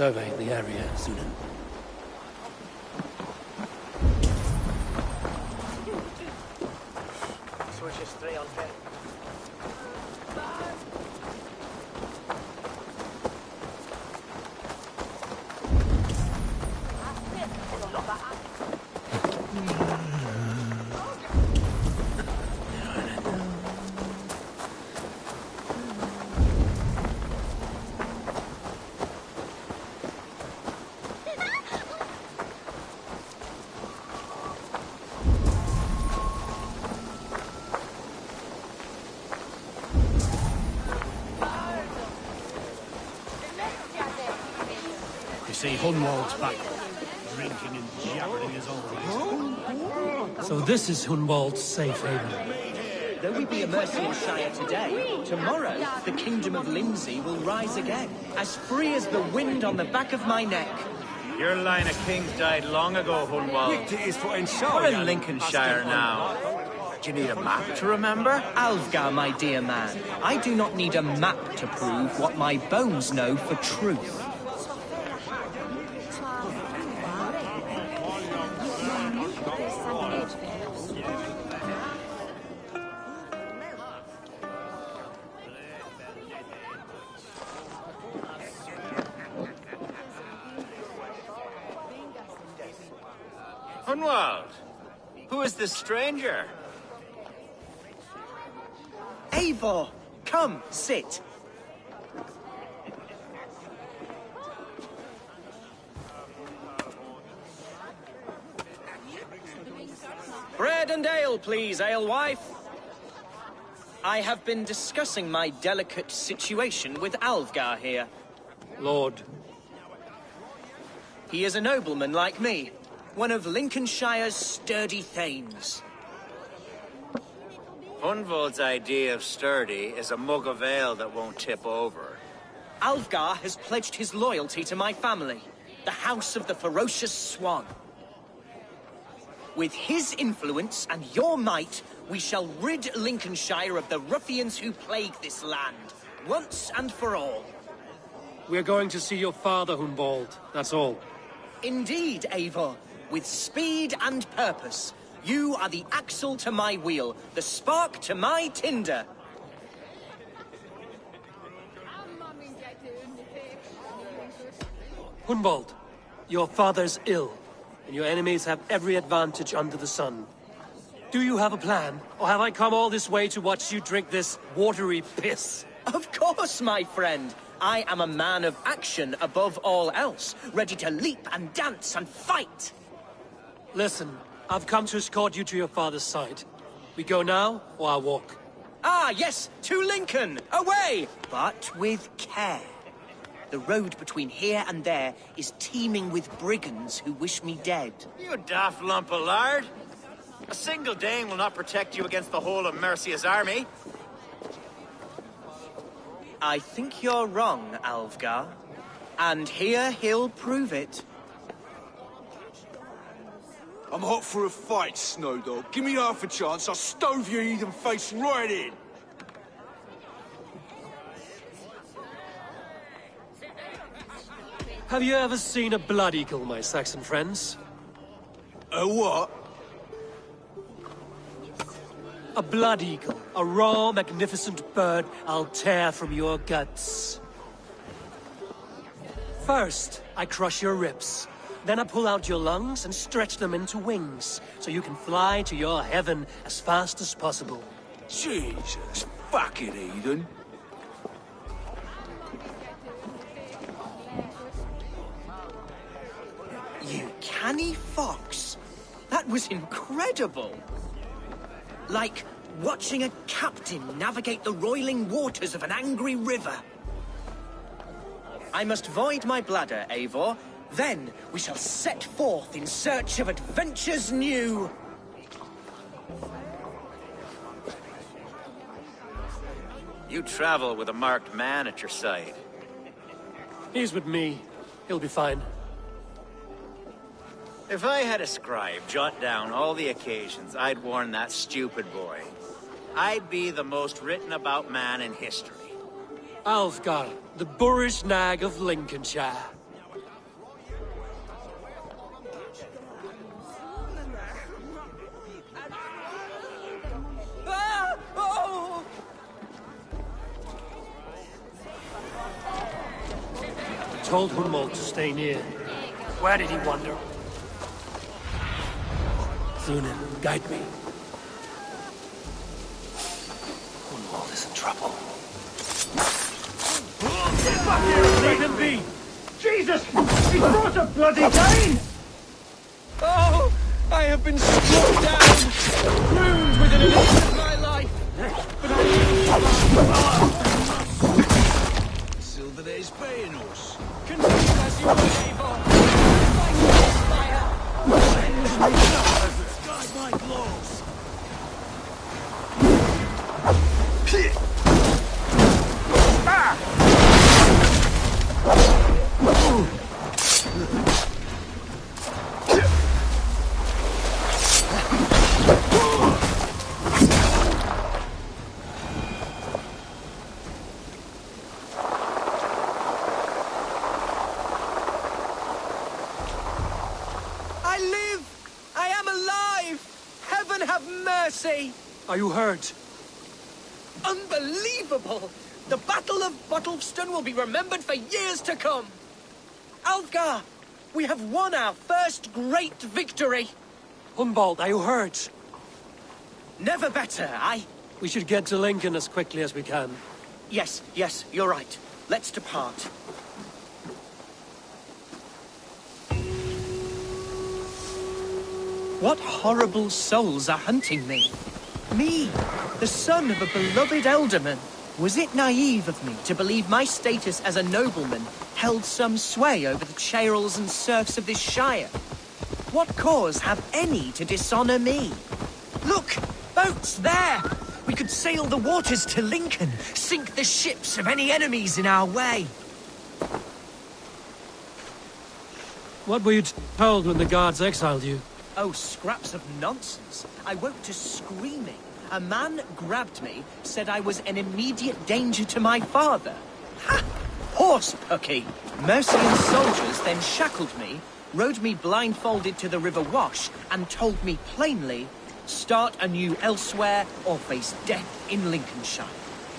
survey the area soon. See Hunwald's back, drinking and jabbering as always. So this is Hunwald's safe haven. Though we be a Lincolnscire today, tomorrow the kingdom of Lindsey will rise again, as free as the wind on the back of my neck. Your line of kings died long ago, Hunwald. We're in Lincolnshire now. Do you need a map to remember? Alfgar, my dear man, I do not need a map to prove what my bones know for truth. Hunwald, who is this stranger? Eivor, come, sit. Bread and ale, please, alewife. I have been discussing my delicate situation with Alfgar here. Lord. He is a nobleman like me, one of Lincolnshire's sturdy thanes. Hunwald's idea of sturdy is a mug of ale that won't tip over. Alfgar has pledged his loyalty to my family, the House of the Ferocious Swan. With his influence and your might, we shall rid Lincolnshire of the ruffians who plague this land, once and for all. We're going to see your father, Hunwald, that's all. Indeed, Eivor. With speed and purpose, you are the axle to my wheel, the spark to my tinder. Hunwald, your father's ill, and your enemies have every advantage under the sun. Do you have a plan, or have I come all this way to watch you drink this watery piss? Of course, my friend. I am a man of action above all else, ready to leap and dance and fight. Listen, I've come to escort you to your father's side. We go now, or I'll walk? Ah, yes, to Lincoln! Away! But with care. The road between here and there is teeming with brigands who wish me dead. You daft lump of lard. A single Dane will not protect you against the whole of Mercia's army. I think you're wrong, Alfgar. And here he'll prove it. I'm hot for a fight, Snowdog. Give me half a chance, I'll stove your heathen face right in. Have you ever seen a blood eagle, my Saxon friends? A what? A blood eagle. A raw, magnificent bird I'll tear from your guts. First, I crush your ribs. Then I pull out your lungs and stretch them into wings, so you can fly to your heaven as fast as possible. Jesus, fucking heathen. You canny fox. That was incredible. Like watching a captain navigate the roiling waters of an angry river. I must void my bladder, Eivor. Then we shall set forth in search of adventures new. You travel with a marked man at your side. He's with me. He'll be fine. If I had a scribe jot down all the occasions I'd warn that stupid boy, I'd be the most written about man in history. Alfgar, the boorish nag of Lincolnshire. told Hunwald to stay near. Where did he wander? Thunin, guide me. Hunwald is in trouble. Get back here! Let him be! Jesus! He brought a bloody Dane! Oh, I have been struck down, ruined within an inch of my life. But Silver that is paying us. continue as you wish, Eivor. Fight this fire. Guard my claws! I live! I am alive! Heaven have mercy! Are you hurt? Unbelievable! The Battle of Bottleston will be remembered for years to come! Alfgar! We have won our first great victory! Hunwald, are you hurt? Never better, We should get to Lincoln as quickly as we can. Yes, you're right. Let's depart. What horrible souls are hunting me? Me, the son of a beloved elderman. Was it naive of me to believe my status as a nobleman held some sway over the churls and serfs of this shire? What cause have any to dishonor me? Look! Boats there! We could sail the waters to Lincoln, sink the ships of any enemies in our way. What were you told when the guards exiled you? Oh, scraps of nonsense. I woke to screaming. A man grabbed me, said I was an immediate danger to my father. Ha! Horse pucky! Mercian soldiers then shackled me, rode me blindfolded to the River Wash, and told me plainly, start anew elsewhere or face death in Lincolnshire.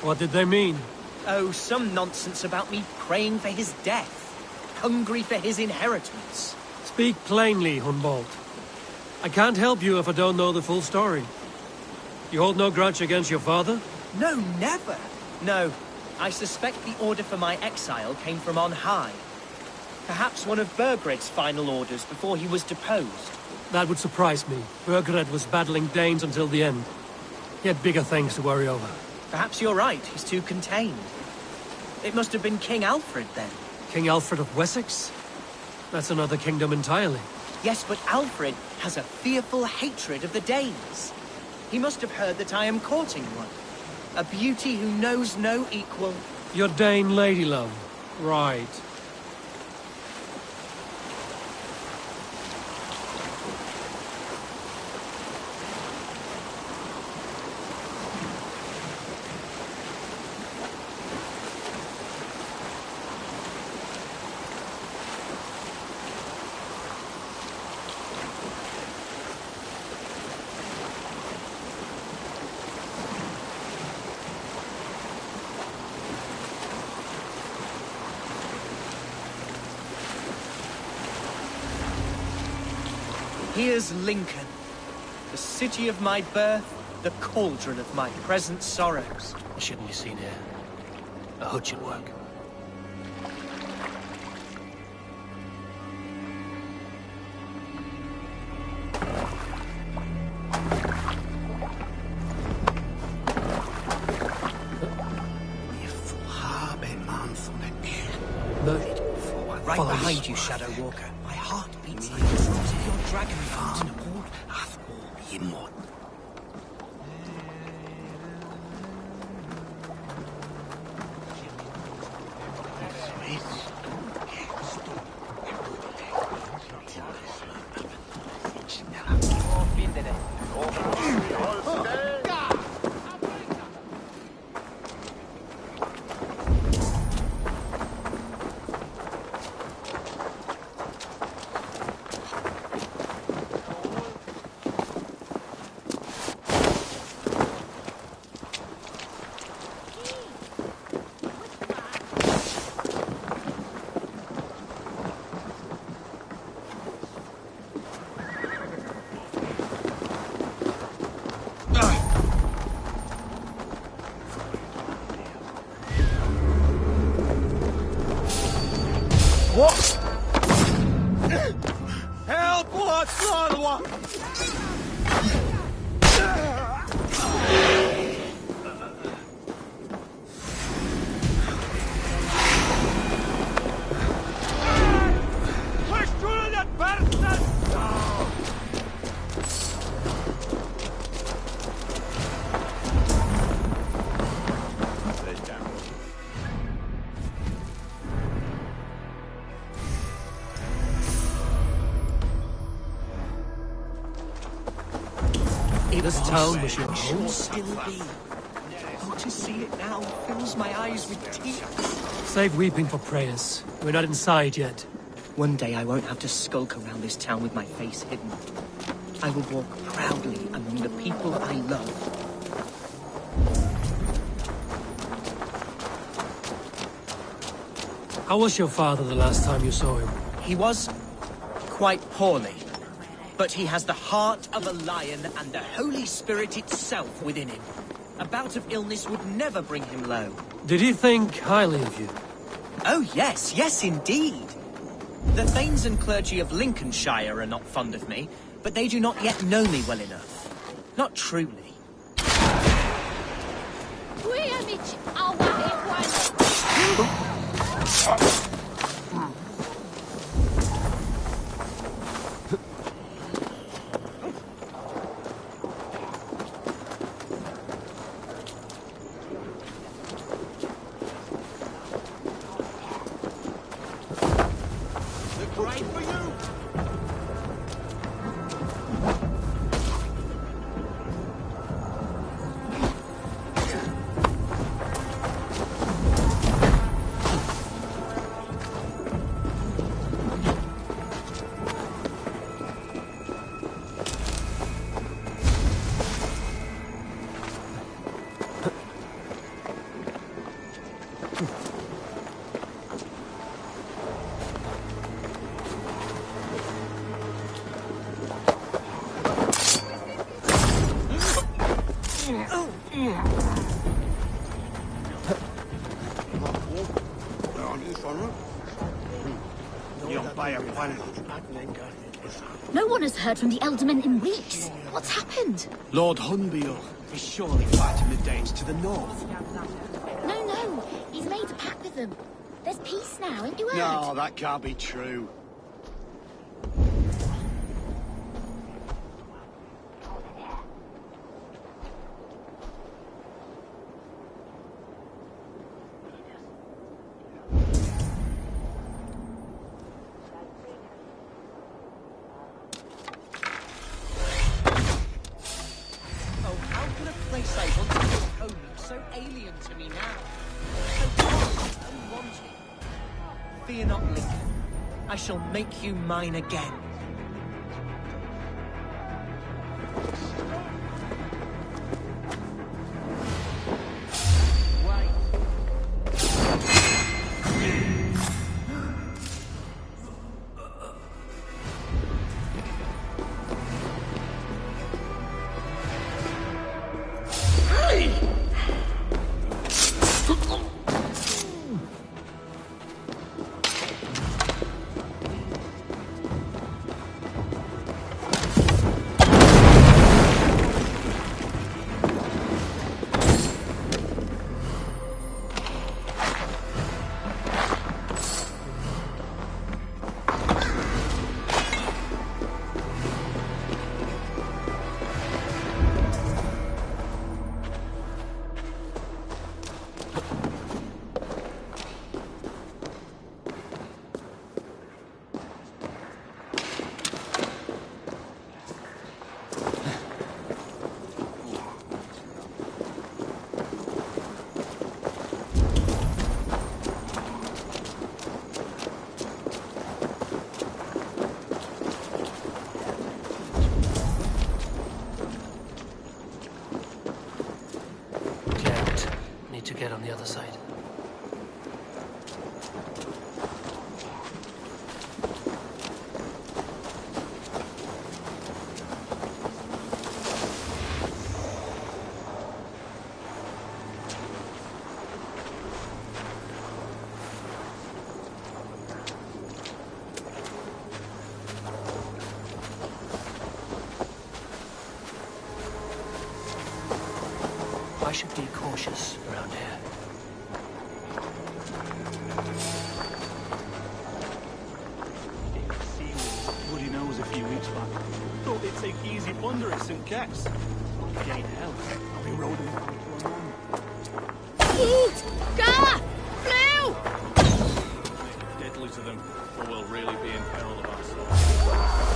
What did they mean? Oh, some nonsense about me praying for his death, hungry for his inheritance. Speak plainly, Hunwald. I can't help you if I don't know the full story. You hold no grudge against your father? No, never. No, I suspect the order for my exile came from on high. Perhaps one of Burgred's final orders before he was deposed. That would surprise me. Burgred was battling Danes until the end. He had bigger things to worry over. Perhaps you're right, he's too contained. It must have been King Alfred then. King Alfred of Wessex? That's another kingdom entirely. Yes, but Alfred has a fearful hatred of the Danes. He must have heard that I am courting one. A beauty who knows no equal. Your Dane lady love. Right. Here's Lincoln, the city of my birth, the cauldron of my present sorrows. It shouldn't be seen here. A hood should work. Right Follow behind us. you, Shadow Walker. My heart beats like the throat of your dragon fountain. What? Help! What's on one? This town was your home? Still be. Oh, to see it now fills my eyes with tears. Save weeping for prayers. We're not inside yet. One day I won't have to skulk around this town with my face hidden. I will walk proudly among the people I love. How was your father the last time you saw him? He was quite poorly. But he has the heart of a lion and the Holy Spirit itself within him. A bout of illness would never bring him low. Did he think highly of you? Oh yes, yes indeed. The thanes and clergy of Lincolnshire are not fond of me, but they do not yet know me well enough. Not truly. No one has heard from the Eldermen in weeks. What's happened? Lord Hunbeal is surely fighting the Danes to the north. No. He's made a pact with them. There's peace now, ain't you heard? No, that can't be true. Fear not, Lincoln. I shall make you mine again. To get on the other side. should be cautious around here. Bloody nose a few weeks back. Thought they'd take easy plunder at St. Kett's. It ain't hell. I'll be rolling back to our own. Eat! Gar! Flew! Deadly to them, or we'll really be in peril of ourselves.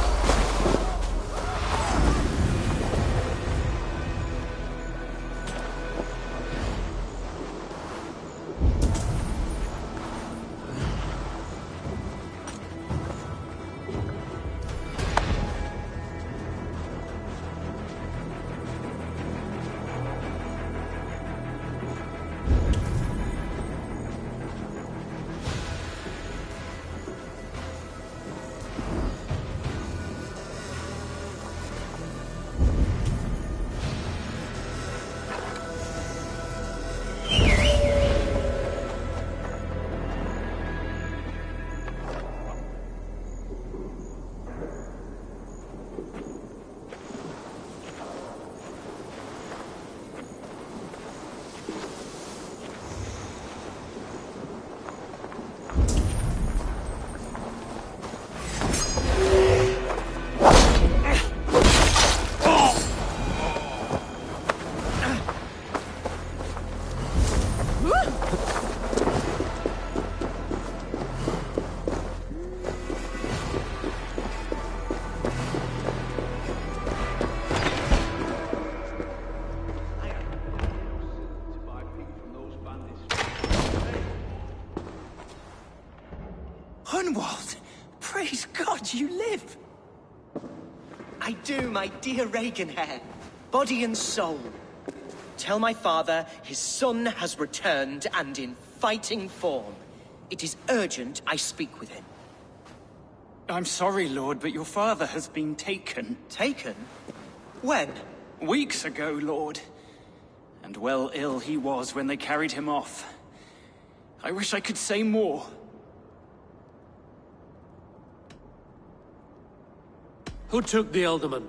Hunwald! Praise God you live! I do, my dear Reaganhair. Body and soul. Tell my father his son has returned and in fighting form. It is urgent I speak with him. I'm sorry, Lord, but your father has been taken. Taken? When? Weeks ago, Lord. And well ill he was when they carried him off. I wish I could say more. Who took the Elderman?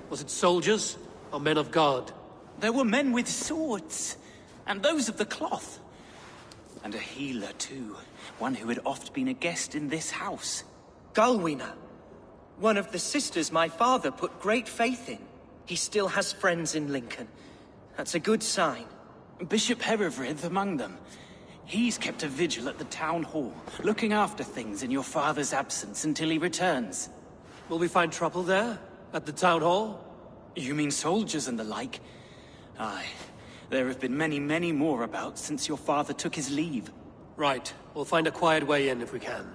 Was it soldiers or men of God? There were men with swords, and those of the cloth. And a healer, too. One who had oft been a guest in this house. Galwina. One of the sisters my father put great faith in. He still has friends in Lincoln. That's a good sign. Bishop Herefrith among them. He's kept a vigil at the town hall, looking after things in your father's absence until he returns. Will we find trouble there? At the town hall? You mean soldiers and the like? Aye. There have been many, many more about since your father took his leave. Right. We'll find a quiet way in if we can.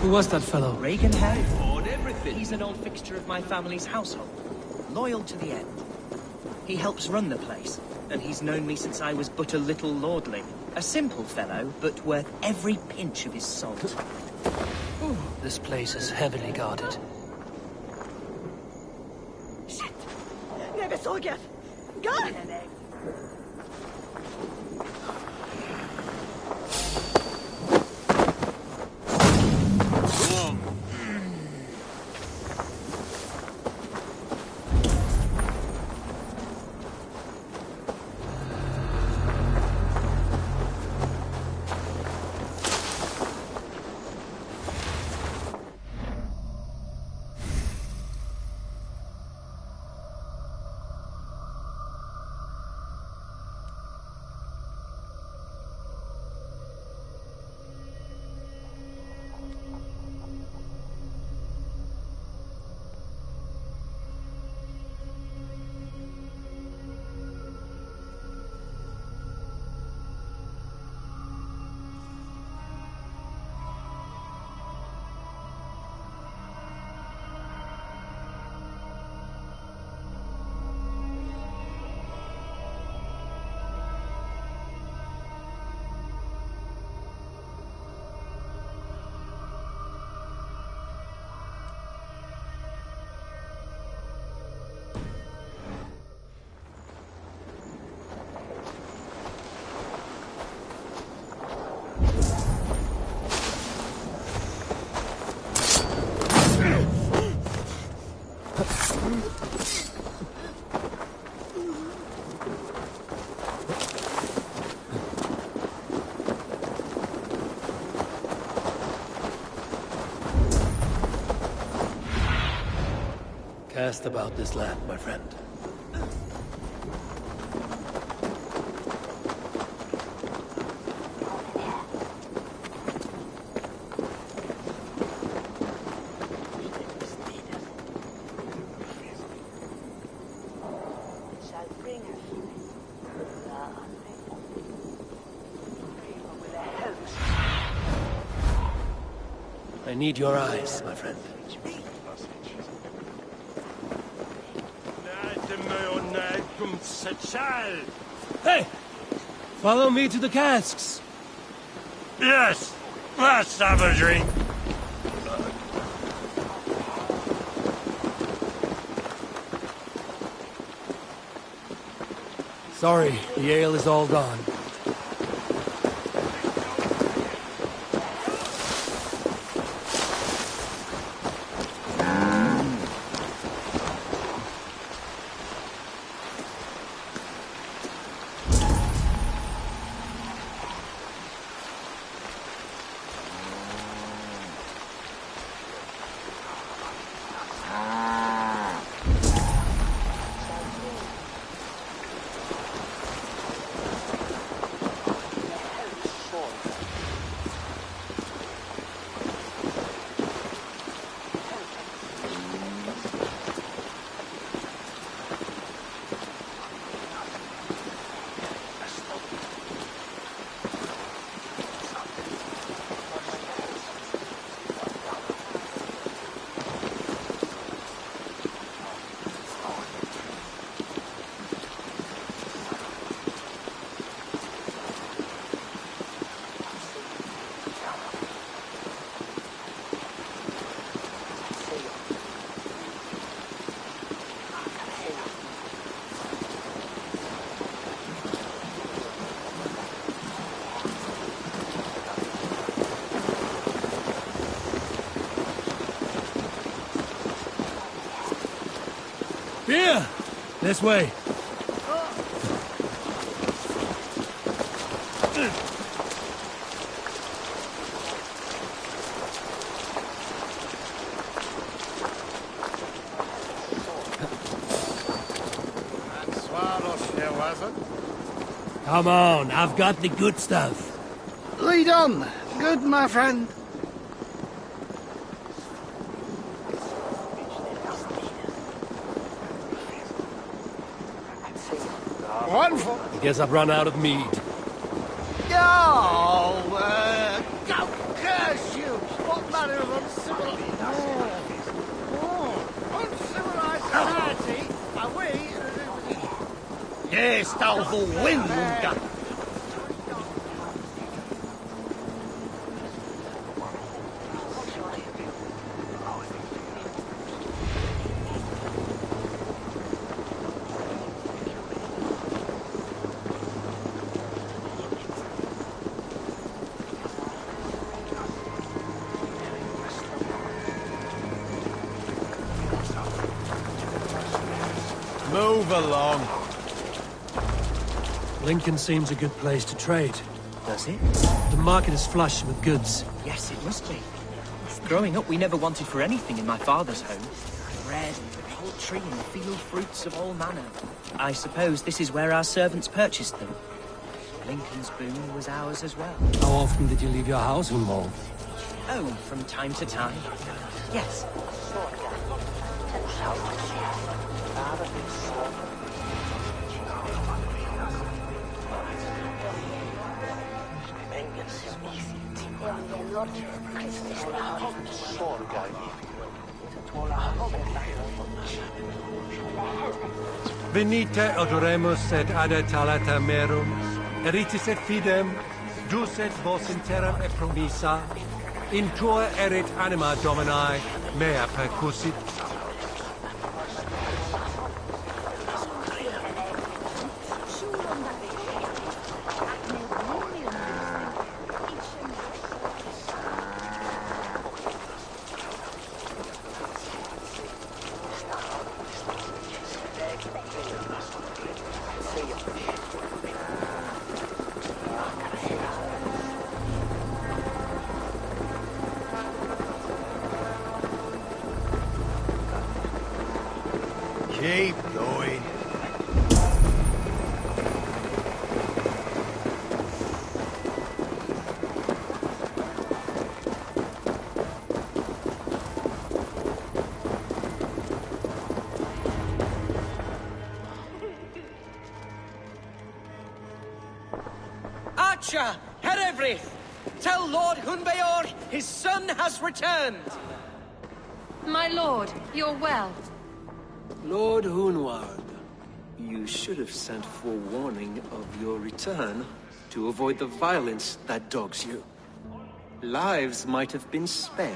Who was that fellow? Reaganhair? He's an old fixture of my family's household. Loyal to the end. He helps run the place, and he's known me since I was but a little lordling. A simple fellow, but worth every pinch of his salt. This place is heavily guarded. Shit! Nej, men såg jag! Gar! Cast about this land, my friend. I need your eyes, my friend. Hey! Follow me to the casks! Yes! Let's have a drink! Sorry, the ale is all gone. Here! This way. Come on, I've got the good stuff. Lead on. Good, my friend. Wonderful. I guess I've run out of mead. Go curse you! What manner of uncivilized... uncivilized society are we... Yes, thou wind, Move along. Lincoln seems a good place to trade. Does it? The market is flush with goods. Yes, it must be. Growing up, we never wanted for anything in my father's home. Bread and poultry and field fruits of all manner. I suppose this is where our servants purchased them. Lincoln's boon was ours as well. How often did you leave your house, Hunwald? Oh, from time to time. Yes. Venite odoremus et adetalata merum, eritis et fidem, dus et vos in terram et promissa, in tua erit anima Domini, mea percussit. Keep going. Archer, Herevri, tell Lord Hunbeor his son has returned. My lord, you're well. Lord Hunwald, you should have sent forewarning of your return to avoid the violence that dogs you. Lives might have been spared.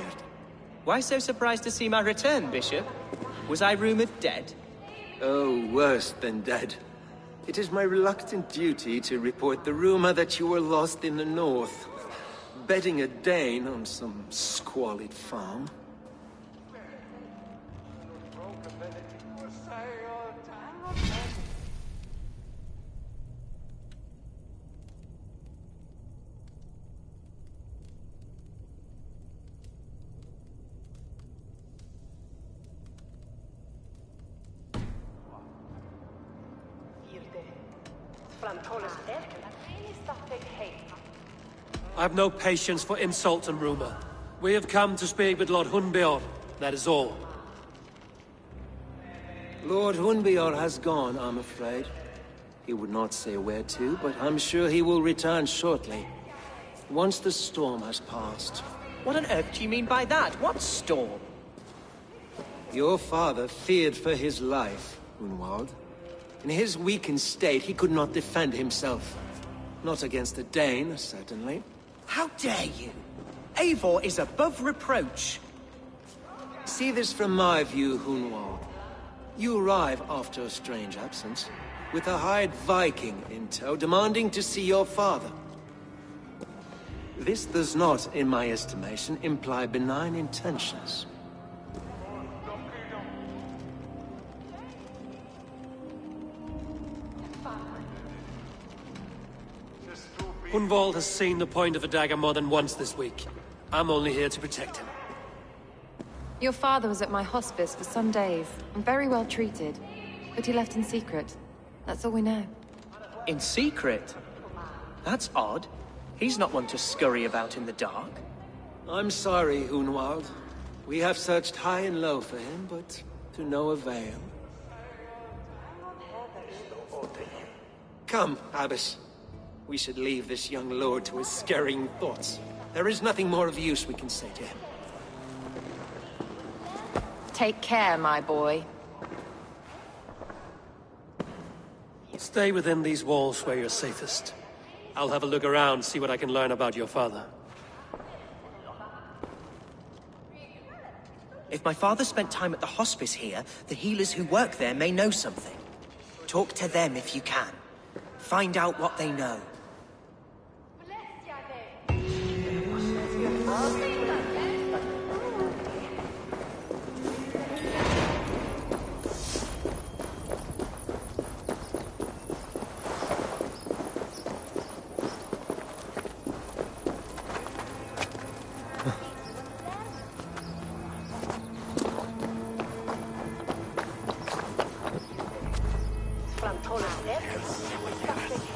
Why so surprised to see my return, Bishop? Was I rumored dead? Oh, worse than dead. It is my reluctant duty to report the rumor that you were lost in the north, bedding a Dane on some squalid farm. I've no patience for insult and rumor. We have come to speak with Lord Hunbeor, that is all. Lord Hunbeor has gone, I'm afraid. He would not say where to, but I'm sure he will return shortly. Once the storm has passed. What on earth do you mean by that? What storm? Your father feared for his life, Hunwald. In his weakened state, he could not defend himself. Not against a Dane, certainly. How dare you? Eivor is above reproach. See this from my view, Hunwald. You arrive after a strange absence, with a hired Viking in tow, demanding to see your father. This does not, in my estimation, imply benign intentions. Hunwald has seen the point of a dagger more than once this week. I'm only here to protect him. Your father was at my hospice for some days, and very well treated. But he left in secret. That's all we know. In secret? That's odd. He's not one to scurry about in the dark. I'm sorry, Hunwald. We have searched high and low for him, but to no avail. Come, Abbess. We should leave this young lord to his scurrying thoughts. There is nothing more of use we can say to him. Take care, my boy. Stay within these walls where you're safest. I'll have a look around, see what I can learn about your father. If my father spent time at the hospice here, the healers who work there may know something. Talk to them if you can. Find out what they know.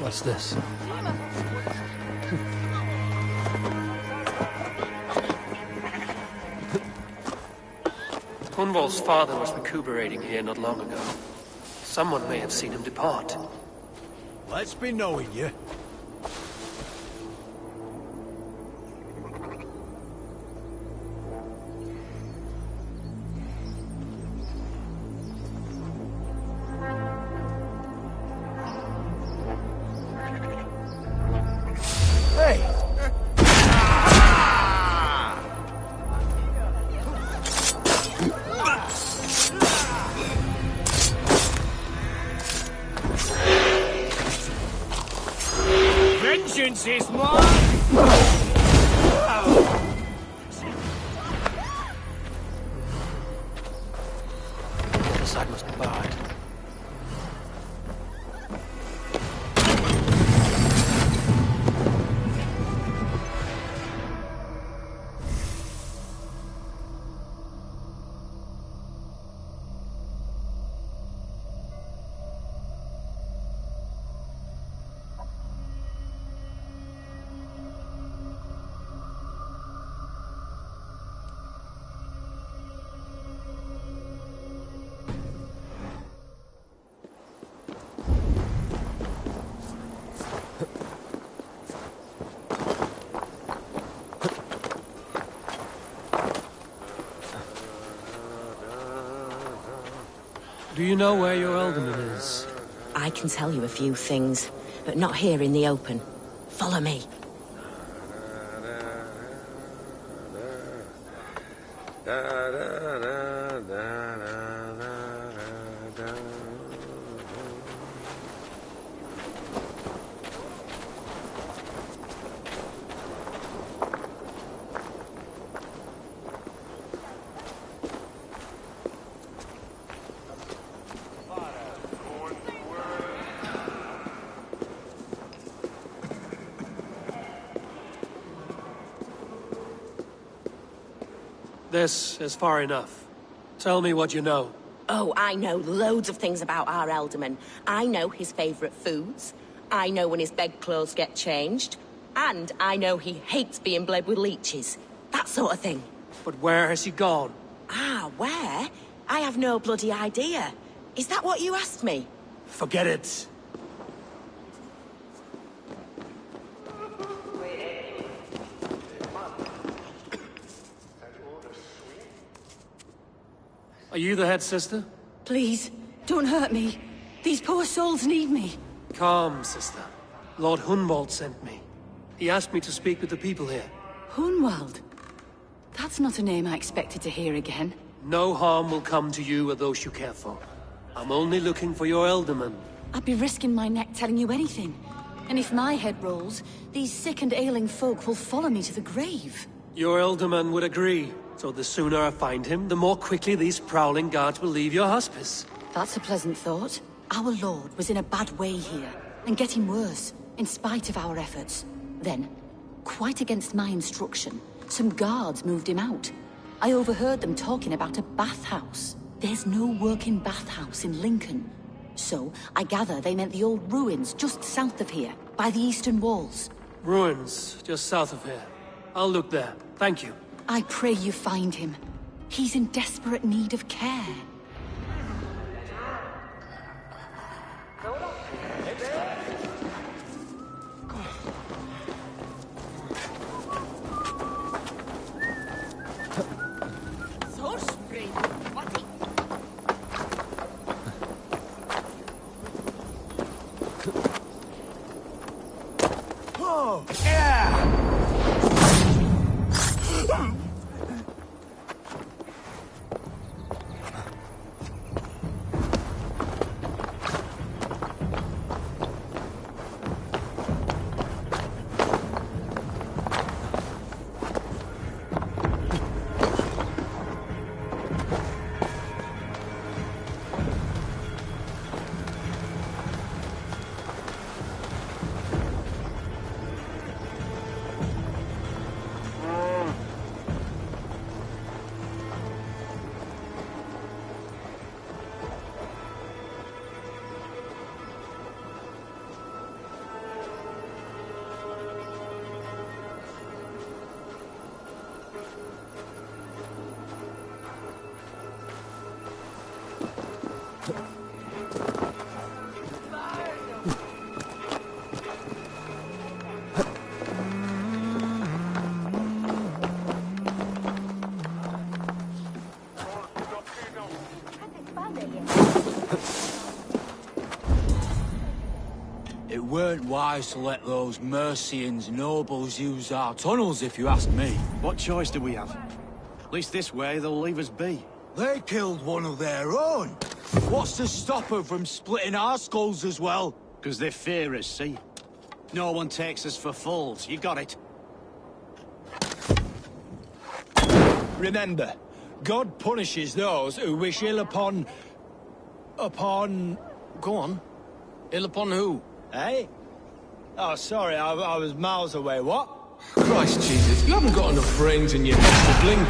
What's this? Hunwald's father was recuperating here not long ago. Someone may have seen him depart. Let's be knowing you. Vengeance is mine! The other side must be barred. Do you know where your alderman is? I can tell you a few things, but not here in the open. Follow me. This is far enough. Tell me what you know. Oh, I know loads of things about our alderman. I know his favourite foods. I know when his bedclothes get changed. And I know he hates being bled with leeches. That sort of thing. But where has he gone? Ah, where? I have no bloody idea. Is that what you asked me? Forget it. Are you the head sister? Please, don't hurt me. These poor souls need me. Calm, sister. Lord Hunwald sent me. He asked me to speak with the people here. Hunwald? That's not a name I expected to hear again. No harm will come to you or those you care for. I'm only looking for your alderman. I'd be risking my neck telling you anything. And if my head rolls, these sick and ailing folk will follow me to the grave. Your alderman would agree. So the sooner I find him, the more quickly these prowling guards will leave your hospice. That's a pleasant thought. Our lord was in a bad way here, and getting worse, in spite of our efforts. Then, quite against my instruction, some guards moved him out. I overheard them talking about a bathhouse. There's no working bathhouse in Lincoln. So, I gather they meant the old ruins just south of here, by the eastern walls. Ruins, just south of here. I'll look there. Thank you. I pray you find him. He's in desperate need of care. Oh, yeah! weren't wise to let those Mercians nobles use our tunnels, if you ask me. What choice do we have? At least this way they'll leave us be. They killed one of their own. What's to stop them from splitting our skulls as well? Because they fear us, see? No one takes us for fools, you got it. Remember, God punishes those who wish ill upon... Go on. Ill upon who? Eh? Oh, sorry, I was miles away. What? Christ Jesus, you haven't got enough brains in your head to blink.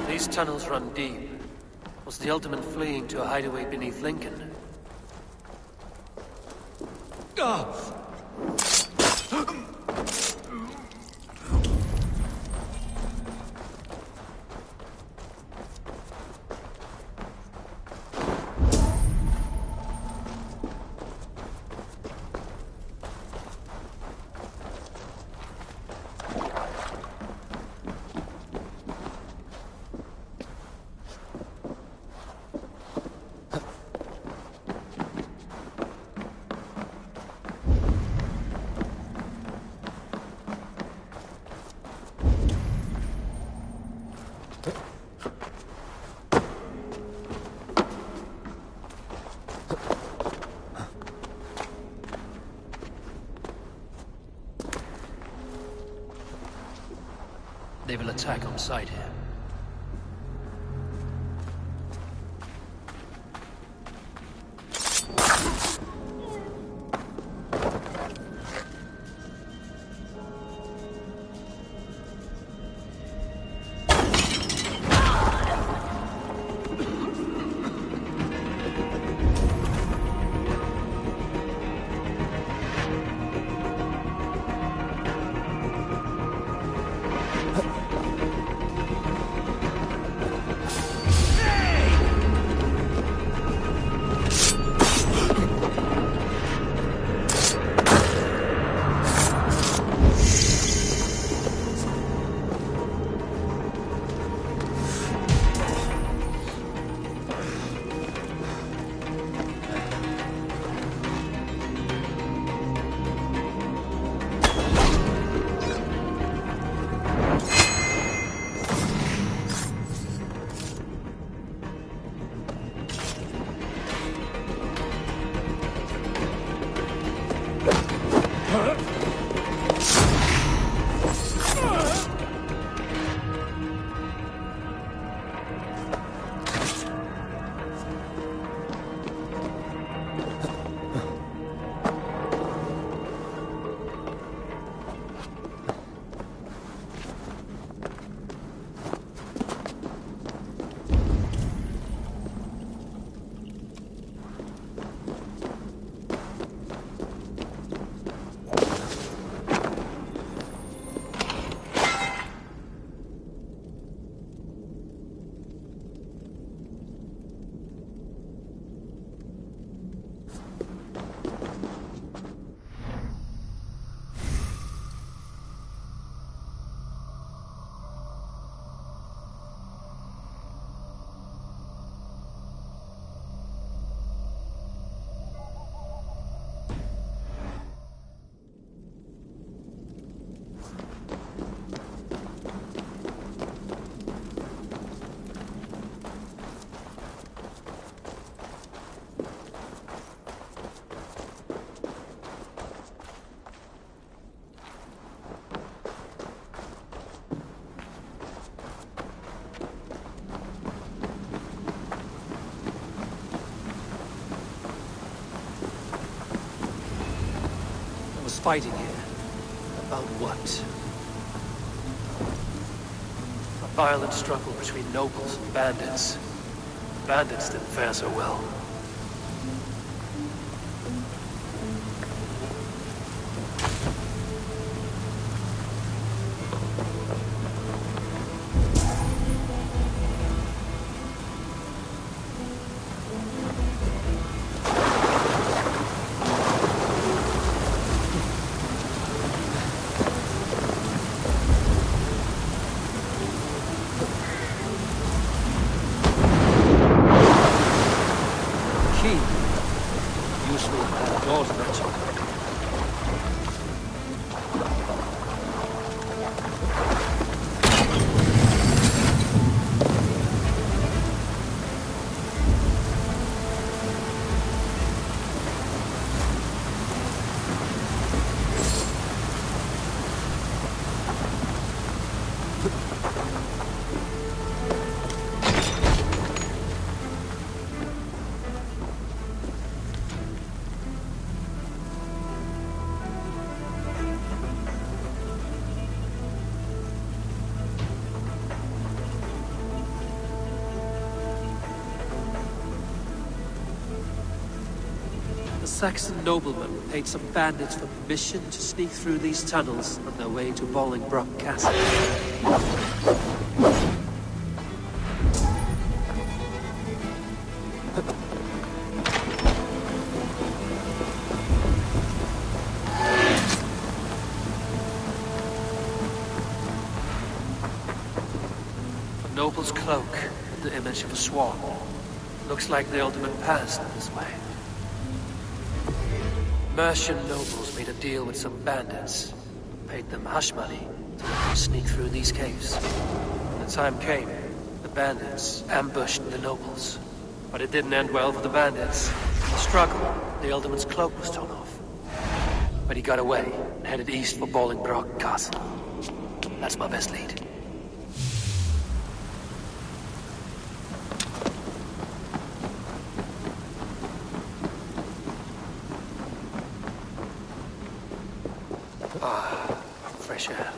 These tunnels run deep. Was the Alderman fleeing to a hideaway beneath Lincoln? They will attack on sight here. Fighting here. About what? A violent struggle between nobles and bandits. Bandits didn't fare so well. useful if I had a daughter, actually. Saxon noblemen paid some bandits for permission to sneak through these tunnels on their way to Bolingbroke Castle. A noble's cloak with the image of a swan. Looks like the alderman passed this way. Mercian nobles made a deal with some bandits, paid them hush money to let them sneak through these caves. When the time came, the bandits ambushed the nobles. But it didn't end well for the bandits. In the struggle, the alderman's cloak was torn off. But he got away and headed east for Bolingbroke Castle. That's my best lead. Fresh air.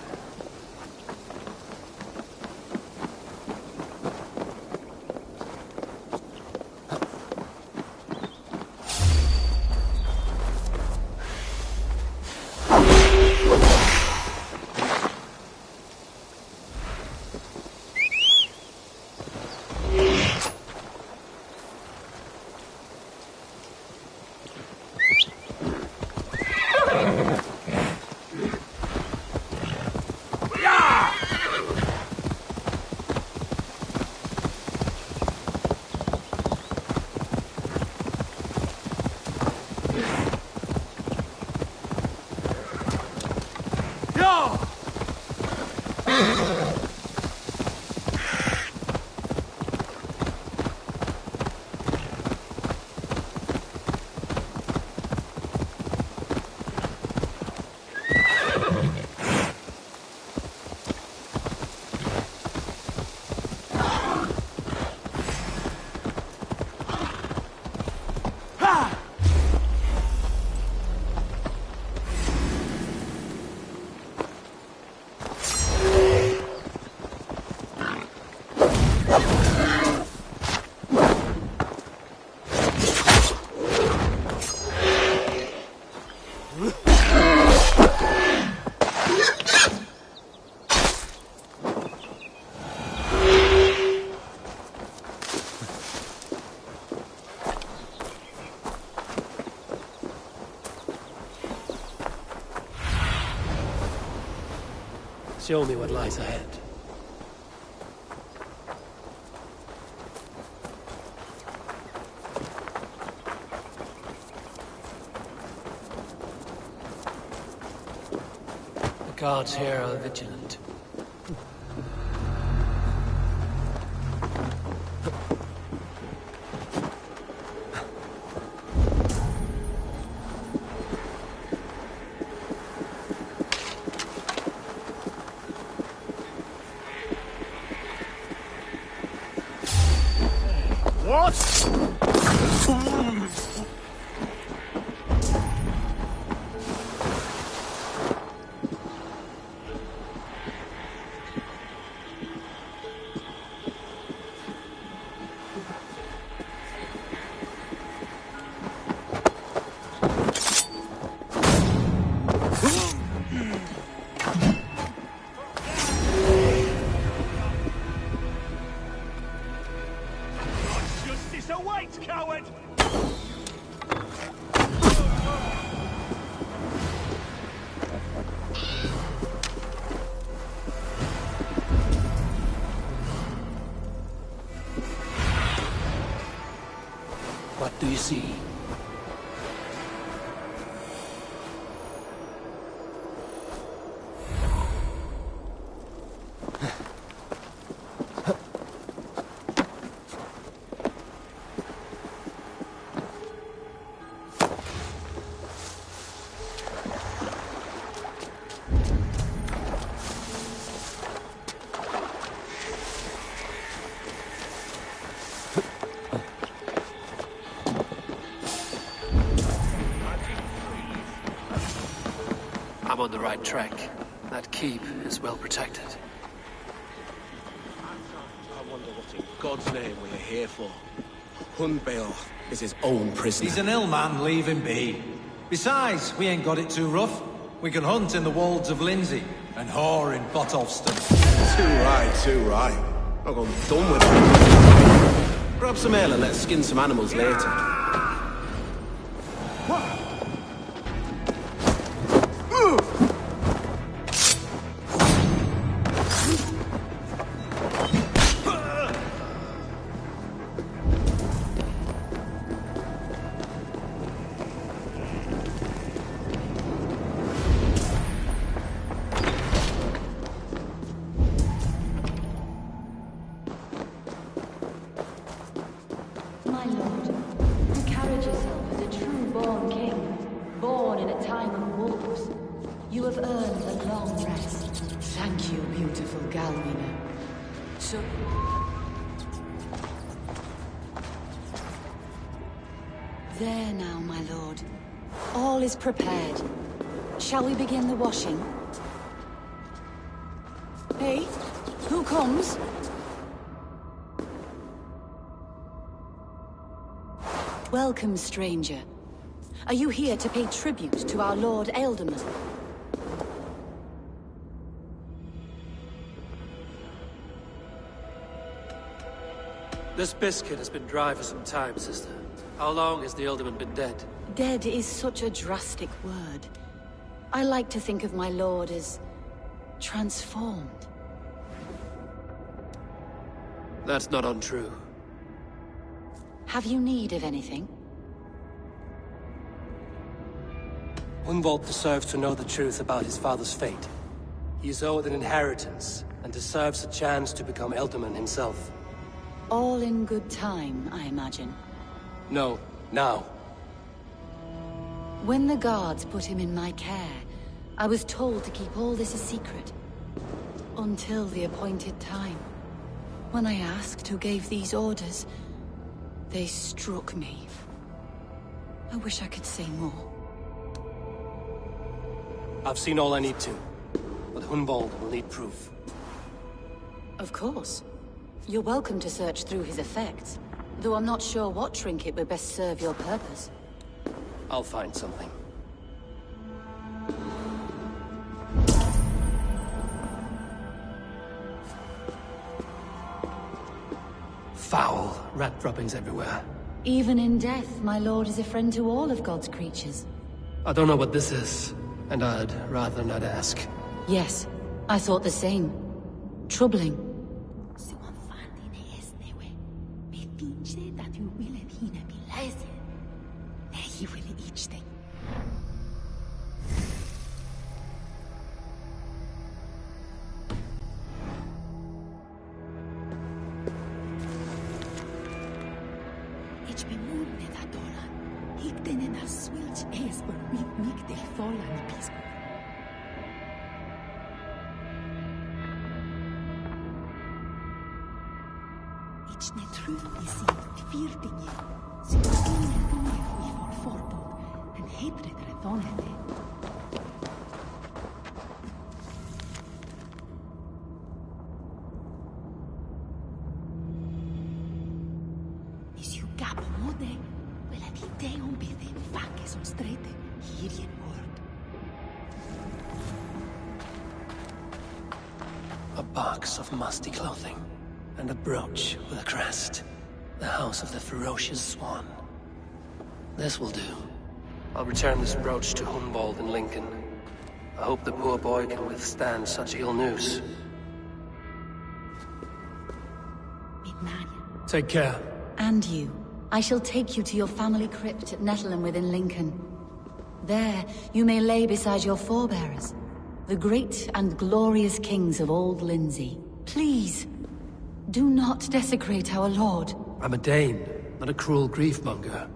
Show me what lies ahead. The guards here are vigilant. What do you see? I'm on the right track. That keep is well protected. I wonder what in God's name we're here for. Hunbeor is his own prisoner. He's an ill man, leave him be. Besides, we ain't got it too rough. We can hunt in the wolds of Lindsay, and whore in Botolston. Too right. I've gone done with it. Grab some ale and let's skin some animals later. My lord, you carried yourself as a true-born king, born in a time of wolves. You have earned a long rest. Thank you, beautiful Galvina. So... There now, my lord. All is prepared. Shall we begin the washing? Hey, who comes? Welcome, stranger. Are you here to pay tribute to our Lord Ealdorman? This biscuit has been dry for some time, sister. How long has the Ealdorman been dead? Dead is such a drastic word. I like to think of my lord as... transformed. That's not untrue. Have you need of anything? Hunwald deserves to know the truth about his father's fate. He is owed an inheritance, and deserves a chance to become Ealdorman himself. All in good time, I imagine. No, now. When the guards put him in my care, I was told to keep all this a secret. Until the appointed time. When I asked who gave these orders, they struck me. I wish I could say more. I've seen all I need to, but Hunwald will need proof. Of course. You're welcome to search through his effects, though I'm not sure what trinket would best serve your purpose. I'll find something. Foul rat droppings everywhere. Even in death, my lord is a friend to all of God's creatures. I don't know what this is, and I'd rather not ask. Yes, I thought the same. Troubling. A box of musty clothing, and a brooch with a crest. The house of the ferocious swan. This will do. I'll return this brooch to Hunwald in Lincoln. I hope the poor boy can withstand such ill news. Take care. And you. I shall take you to your family crypt at Nettleton within Lincoln. There, you may lay beside your forebearers, the great and glorious kings of old Lindsay. Please, do not desecrate our lord. I'm a Dane, not a cruel grief-monger.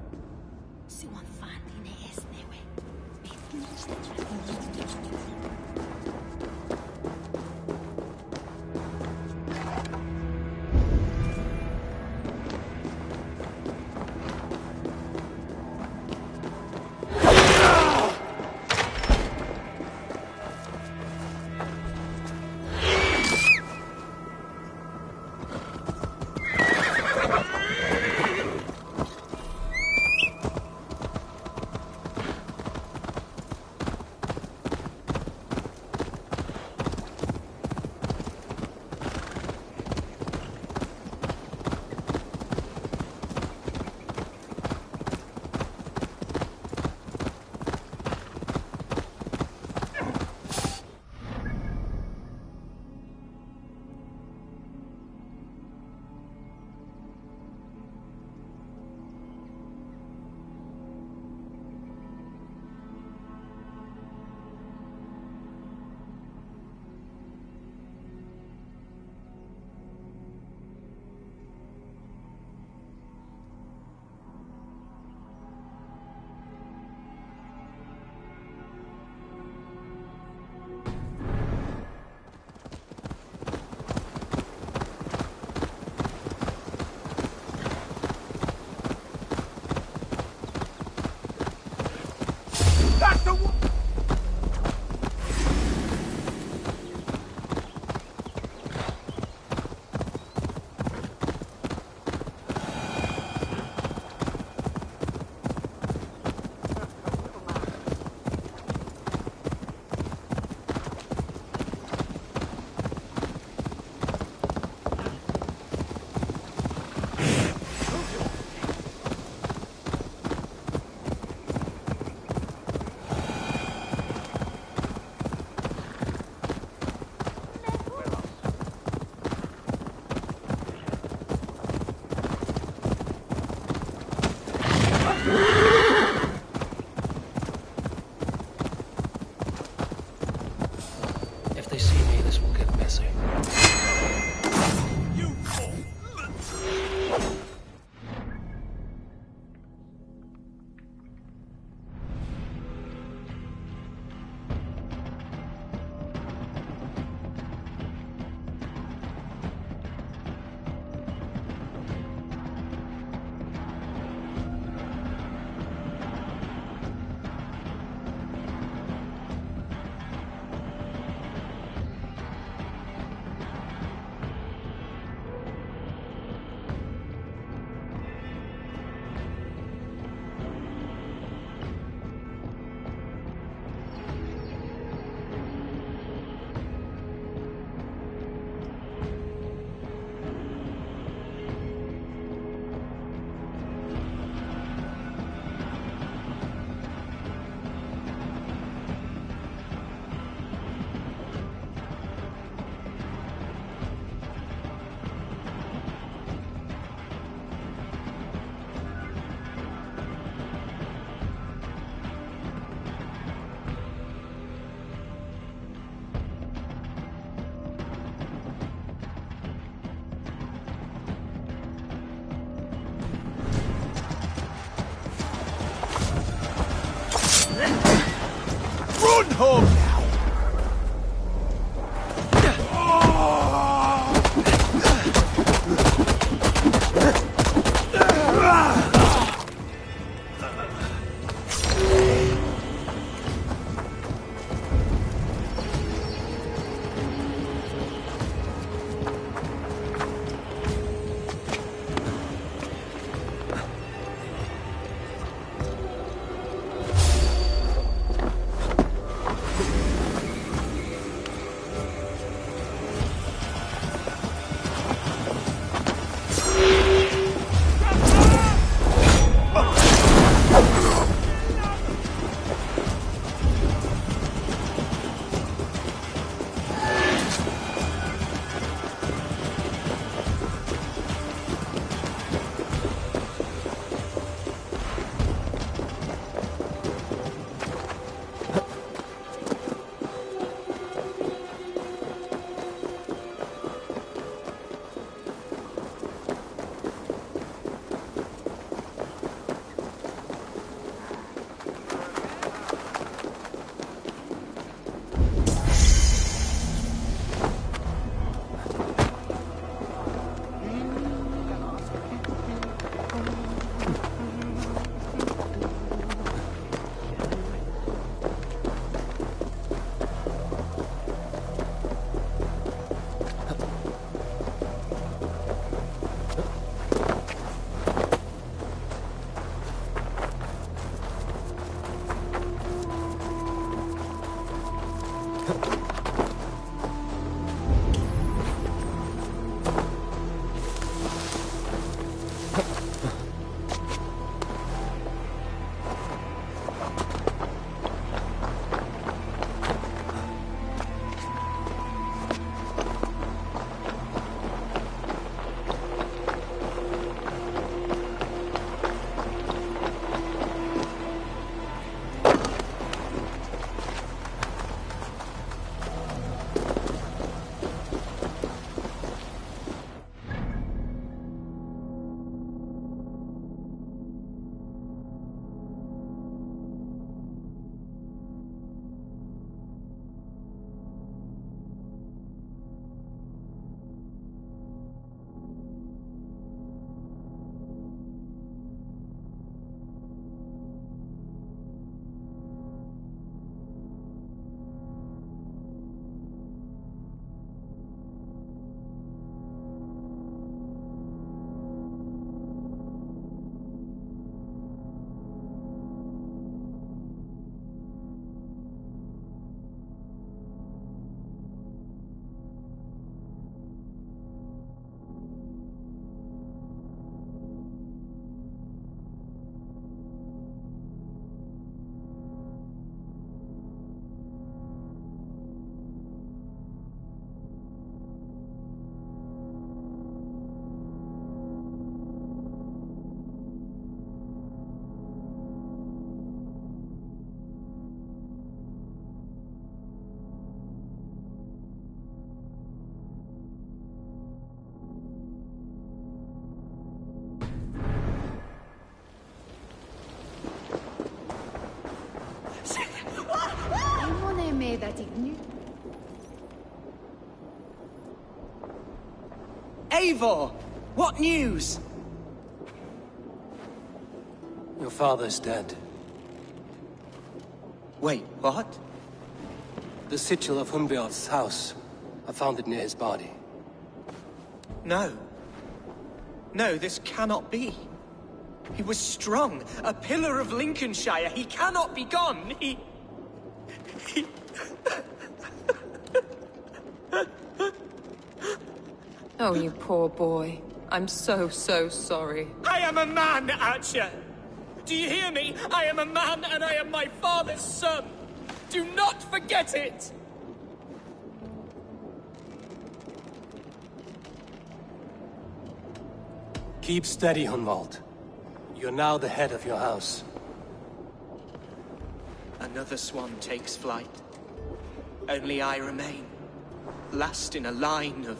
If they see me, this will get messy. Run home now! may that ignite. Eivor! What news? Your father's dead. Wait, what? The sigil of Hunbjorn's house. I found it near his body. No. No, this cannot be. He was strong, a pillar of Lincolnshire. He cannot be gone. He... Oh, you poor boy. I'm so sorry. I am a man, Archer! Do you hear me? I am a man and I am my father's son! Do not forget it! Keep steady, Hunwald. You're now the head of your house. Another swan takes flight. Only I remain. Last in a line of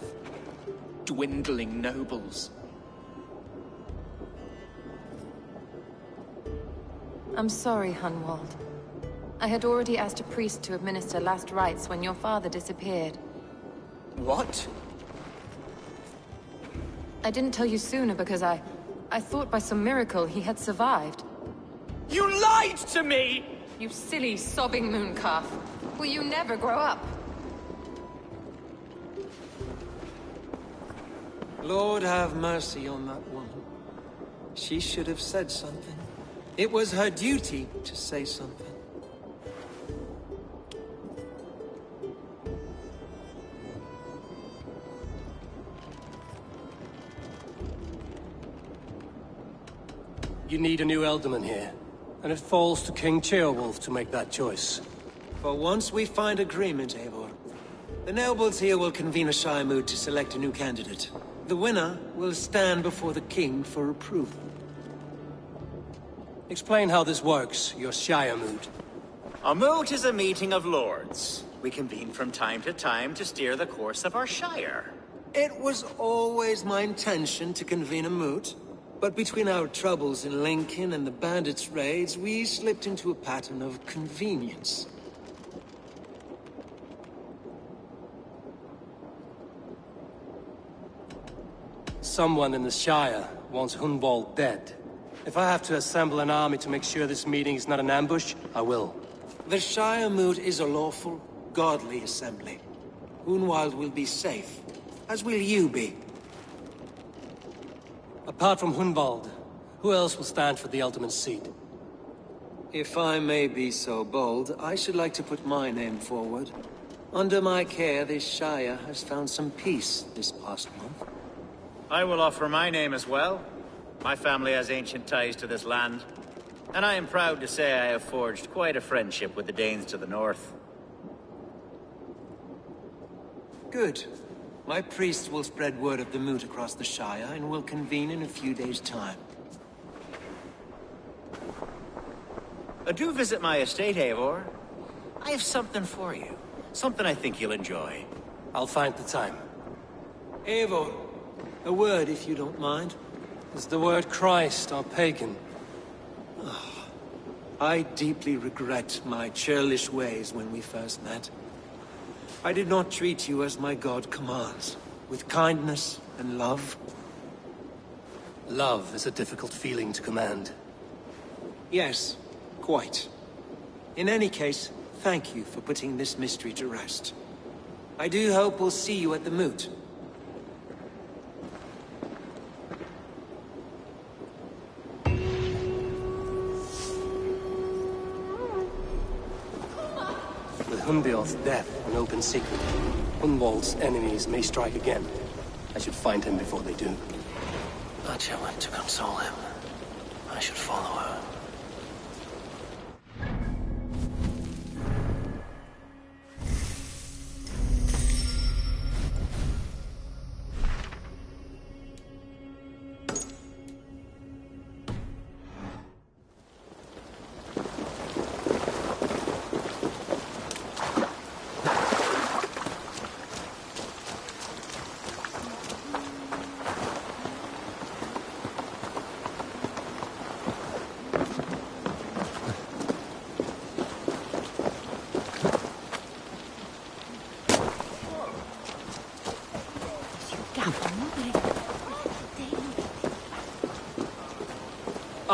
dwindling nobles. I'm sorry, Hunwald. I had already asked a priest to administer last rites when your father disappeared. What? I didn't tell you sooner because I thought by some miracle he had survived. You lied to me! You silly, sobbing mooncalf. Will you never grow up? Lord have mercy on that woman. She should have said something. It was her duty to say something. You need a new Elderman here, and it falls to King Ceolwulf to make that choice. For once we find agreement, Eivor, the nobles here will convene a Shire moot to select a new candidate. The winner will stand before the king for approval. Explain how this works, your Shire moot. A moot is a meeting of lords. We convene from time to time to steer the course of our shire. It was always my intention to convene a moot, but between our troubles in Lincoln and the bandits' raids, we slipped into a pattern of convenience. Someone in the Shire wants Hunwald dead. If I have to assemble an army to make sure this meeting is not an ambush, I will. The Shire moot is a lawful, godly assembly. Hunwald will be safe, as will you be. Apart from Hunwald, who else will stand for the ultimate seat? If I may be so bold, I should like to put my name forward. Under my care, this Shire has found some peace this past month. I will offer my name as well. My family has ancient ties to this land, and I am proud to say I have forged quite a friendship with the Danes to the north. Good. My priest will spread word of the moot across the Shire, and will convene in a few days' time. Do visit my estate, Eivor. I have something for you. Something I think you'll enjoy. I'll find the time. Eivor, a word if you don't mind. Is the word Christ or pagan? I deeply regret my churlish ways when we first met. I did not treat you as my god commands, with kindness and love. Love is a difficult feeling to command. Yes, quite. In any case, thank you for putting this mystery to rest. I do hope we'll see you at the moot. With Hunbjorn's death an open secret, Hunwald's enemies may strike again. I should find him before they do. Atya went to console him. I should follow her.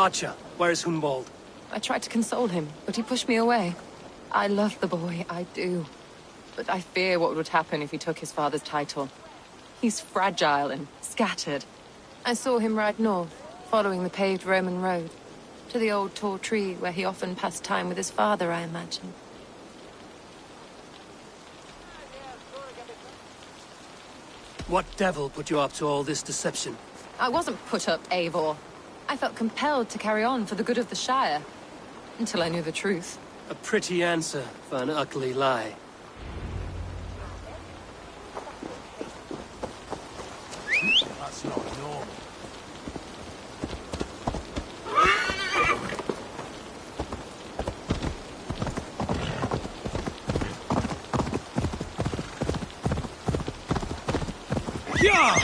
Archer, where is Hunwald? I tried to console him, but he pushed me away. I love the boy, I do. But I fear what would happen if he took his father's title. He's fragile and scattered. I saw him ride north, following the paved Roman road. To the old tall tree where he often passed time with his father, I imagine. What devil put you up to all this deception? I wasn't put up, Eivor. I felt compelled to carry on for the good of the Shire. Until I knew the truth. A pretty answer for an ugly lie. That's not normal. Yeah!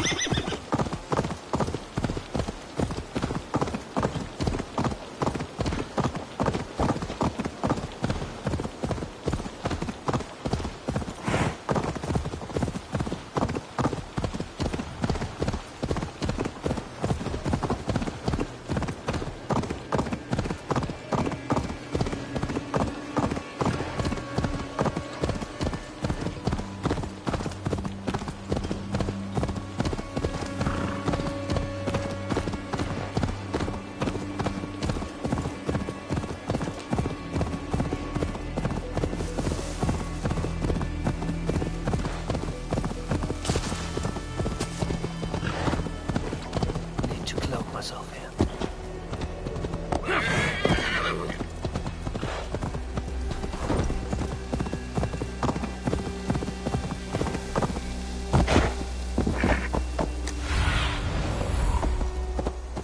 Myself here.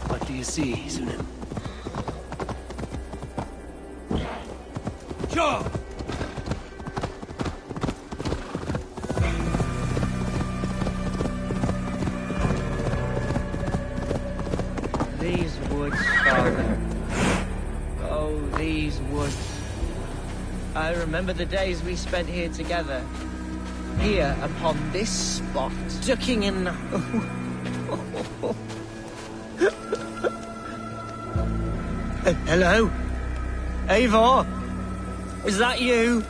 What do you see, Sunan? Sure! These woods, Father. Oh, these woods. I remember the days we spent here together. Here, upon this spot, ducking in... Hello? Eivor? Is that you?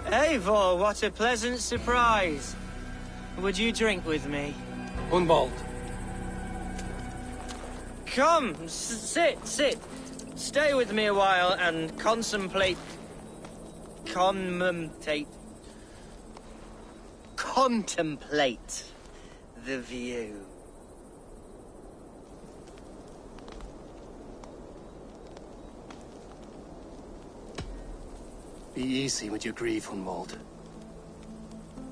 Eivor, what a pleasant surprise. Would you drink with me? Hunwald. Come, sit. Stay with me a while and contemplate the view. Be easy with your grief, Hunwald.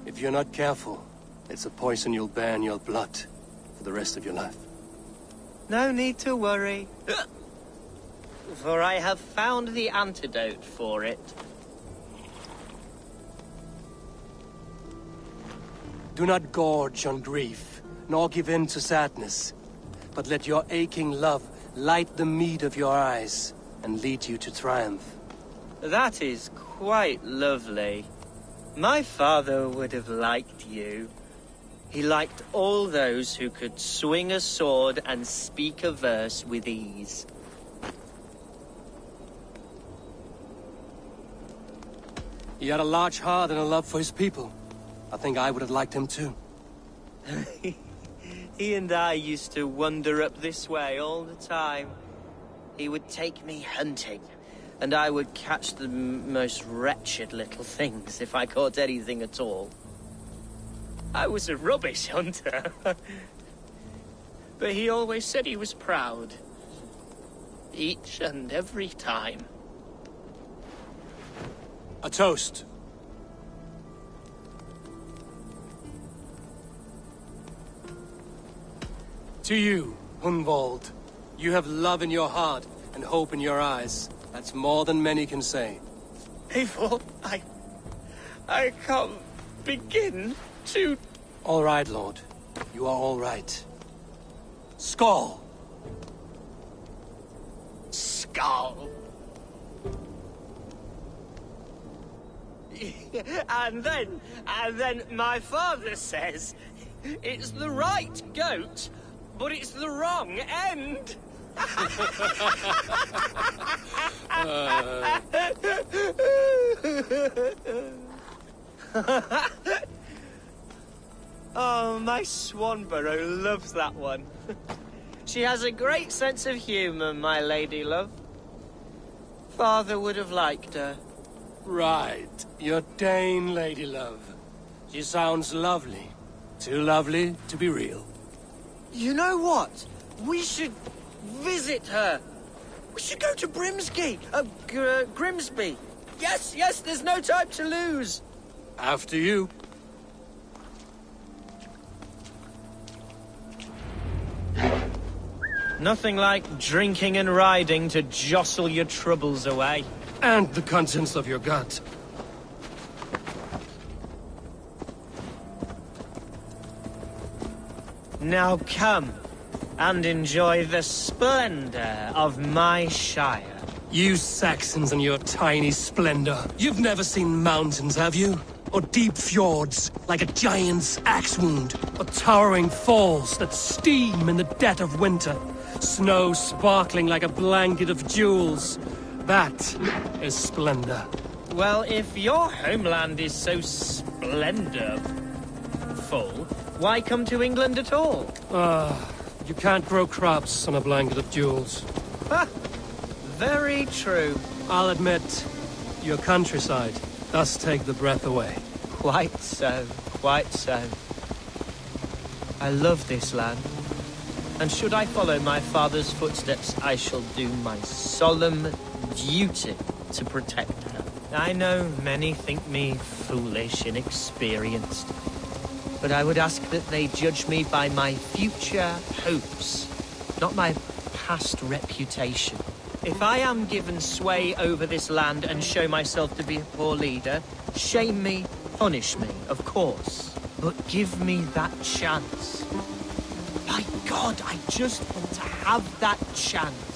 If you're not careful, it's a poison you'll bear in your blood for the rest of your life. No need to worry, for I have found the antidote for it. Do not gorge on grief, nor give in to sadness, but let your aching love light the mead of your eyes and lead you to triumph. That is quite lovely. My father would have liked you. He liked all those who could swing a sword and speak a verse with ease. He had a large heart and a love for his people. I think I would have liked him too. He and I used to wander up this way all the time. He would take me hunting, and I would catch the most wretched little things if I caught anything at all. I was a rubbish hunter. But he always said he was proud. Each and every time. A toast. To you, Hunwald. You have love in your heart and hope in your eyes. That's more than many can say. Eivor, I can't begin to... All right, Lord. You are all right. Skull! Skull. And then my father says, it's the right goat, but it's the wrong end. Oh, my Swanborough loves that one. She has a great sense of humour, my lady love. Father would have liked her. Right. Your Dane lady love. She sounds lovely. Too lovely to be real. You know what? We should visit her. We should go to Grimsby. Grimsby. Yes, yes, there's no time to lose. After you. Nothing like drinking and riding to jostle your troubles away. And the contents of your gut. Now come and enjoy the splendor of my shire. You Saxons and your tiny splendor. You've never seen mountains, have you? Or deep fjords, like a giant's axe wound. Or towering falls that steam in the dead of winter. Snow sparkling like a blanket of jewels. That is splendor. Well, if your homeland is so splendorful, why come to England at all? You can't grow crops on a blanket of jewels. Ha! Very true. I'll admit, your countryside does take the breath away. Quite so, quite so. I love this land. And should I follow my father's footsteps, I shall do my solemn duty to protect her. I know many think me foolish, inexperienced, but I would ask that they judge me by my future hopes, not my past reputation. If I am given sway over this land and show myself to be a poor leader, shame me, punish me, of course, but give me that chance. My God, I just want to have that chance.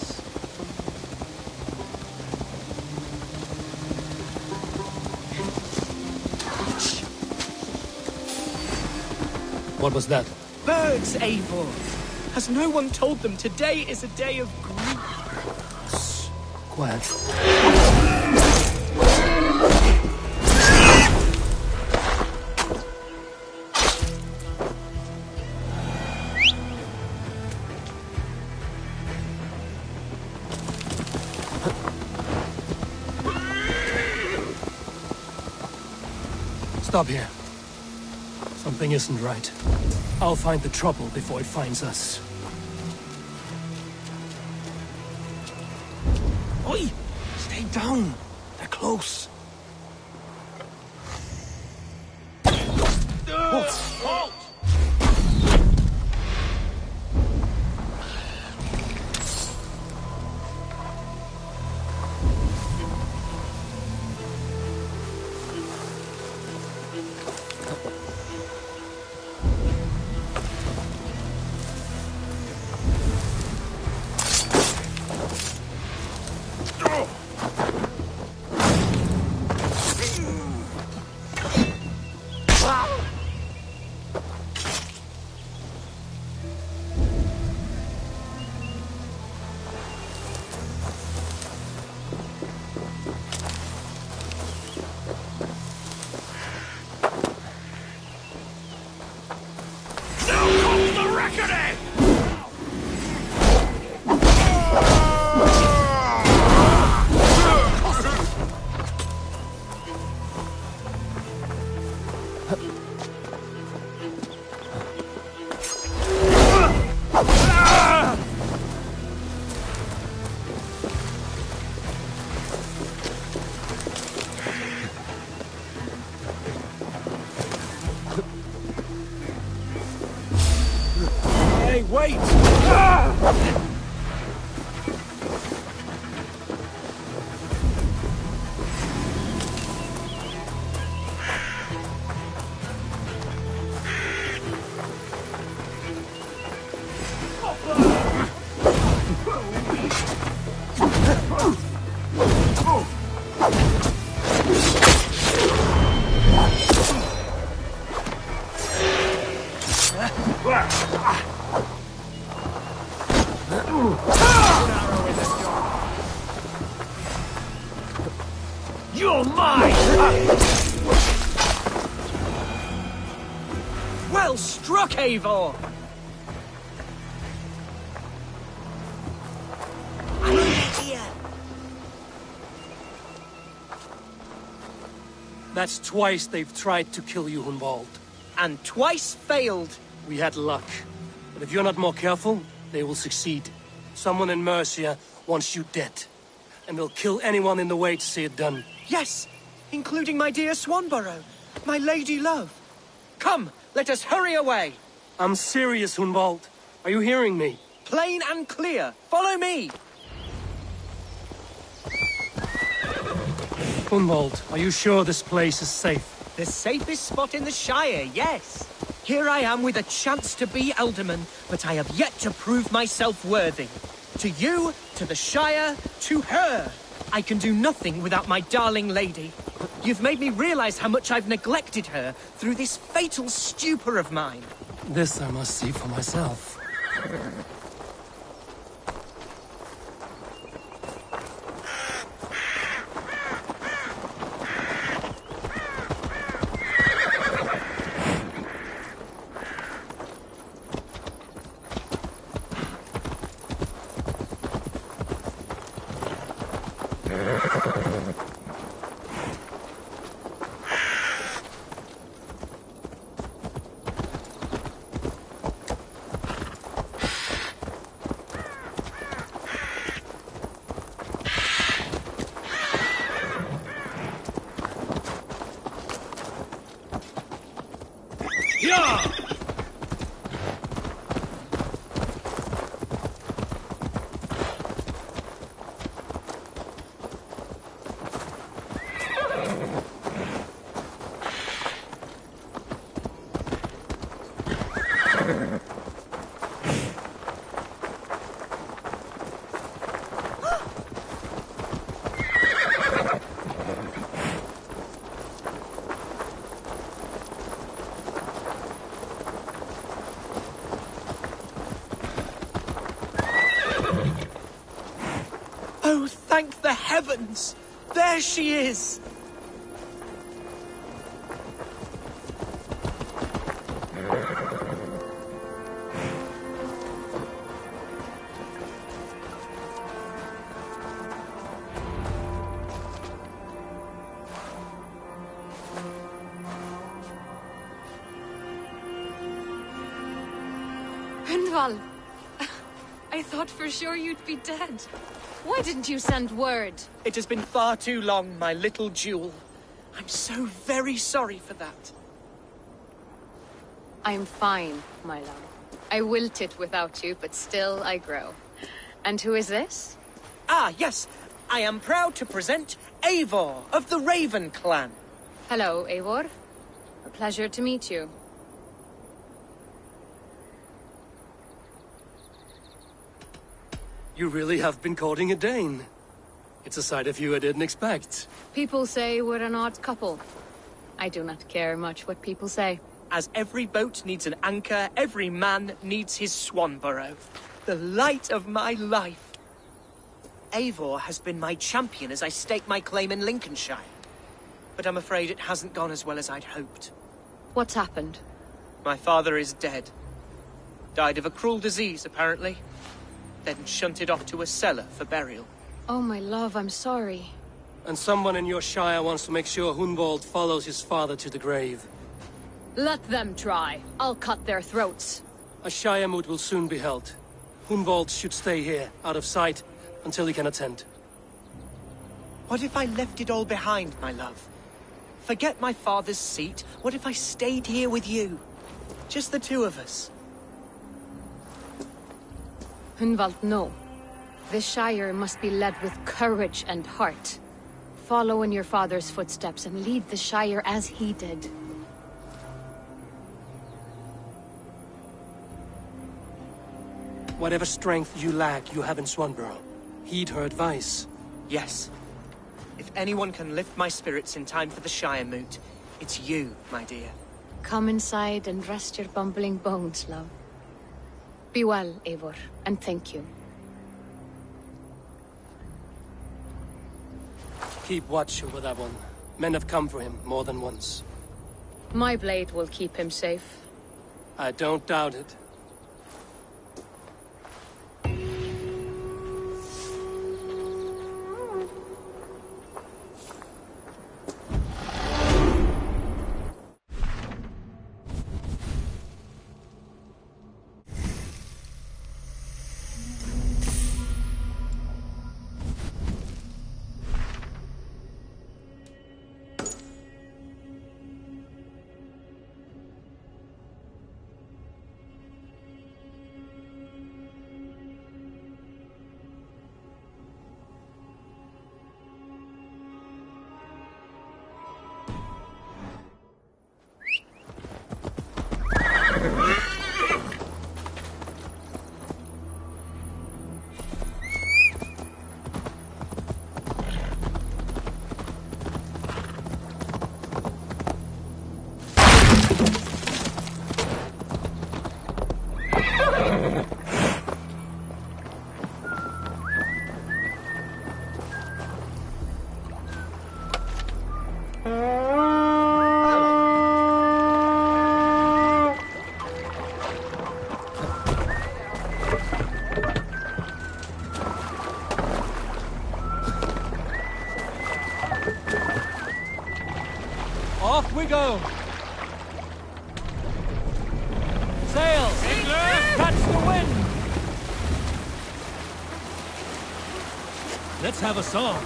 What was that? Birds, Eivor! Has no one told them today is a day of grief? Quiet. Stop here. Something isn't right. I'll find the trouble before it finds us. Oi! Stay down. They're close. Halt! Hey, wait! You're mine! Well struck, Eivor! That's twice they've tried to kill you, Hunwald. And twice failed. We had luck. But if you're not more careful, they will succeed. Someone in Mercia wants you dead. And they'll kill anyone in the way to see it done. Yes, including my dear Swanborough, my lady love. Come, let us hurry away. I'm serious, Hunwald. Are you hearing me? Plain and clear. Follow me. Hunwald, are you sure this place is safe? The safest spot in the Shire, yes. Here I am with a chance to be Alderman, but I have yet to prove myself worthy. To you, to the Shire, to her. I can do nothing without my darling lady. You've made me realize how much I've neglected her through this fatal stupor of mine. This I must see for myself. Oh, thank the heavens! There she is! Hunwald! I thought for sure you'd be dead. Why didn't you send word? It has been far too long, my little jewel. I'm so very sorry for that. I'm fine, my love. I wilted without you, but still I grow. And who is this? Ah, yes. I am proud to present Eivor of the Raven clan. Hello, Eivor. A pleasure to meet you. You really have been courting a Dane. It's a sight of you I didn't expect. People say we're an odd couple. I do not care much what people say. As every boat needs an anchor, every man needs his Swanborough. The light of my life. Eivor has been my champion as I stake my claim in Lincolnshire. But I'm afraid it hasn't gone as well as I'd hoped. What's happened? My father is dead. Died of a cruel disease, apparently. Then shunted off to a cellar for burial. Oh, my love, I'm sorry. And someone in your shire wants to make sure Hunwald follows his father to the grave. Let them try. I'll cut their throats. A shire moot will soon be held. Hunwald should stay here, out of sight, until he can attend. What if I left it all behind, my love? Forget my father's seat. What if I stayed here with you? Just the two of us. Hunwald, no. This Shire must be led with courage and heart. Follow in your father's footsteps and lead the Shire as he did. Whatever strength you lack, you have in Swanborough. Heed her advice. Yes. If anyone can lift my spirits in time for the Shire moot, it's you, my dear. Come inside and rest your bumbling bones, love. Be well, Eivor, and thank you. keep watch over that one. Men have come for him more than once. My blade will keep him safe. I don't doubt it. Off we go! Sail! Catch the wind! Let's have a song.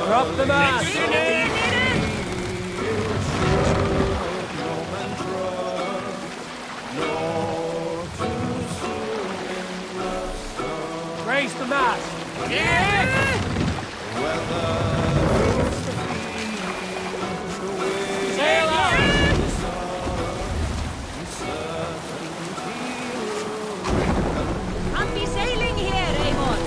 Drop the mast! Raise the mast! Sail out! Can't be sailing here, Amon.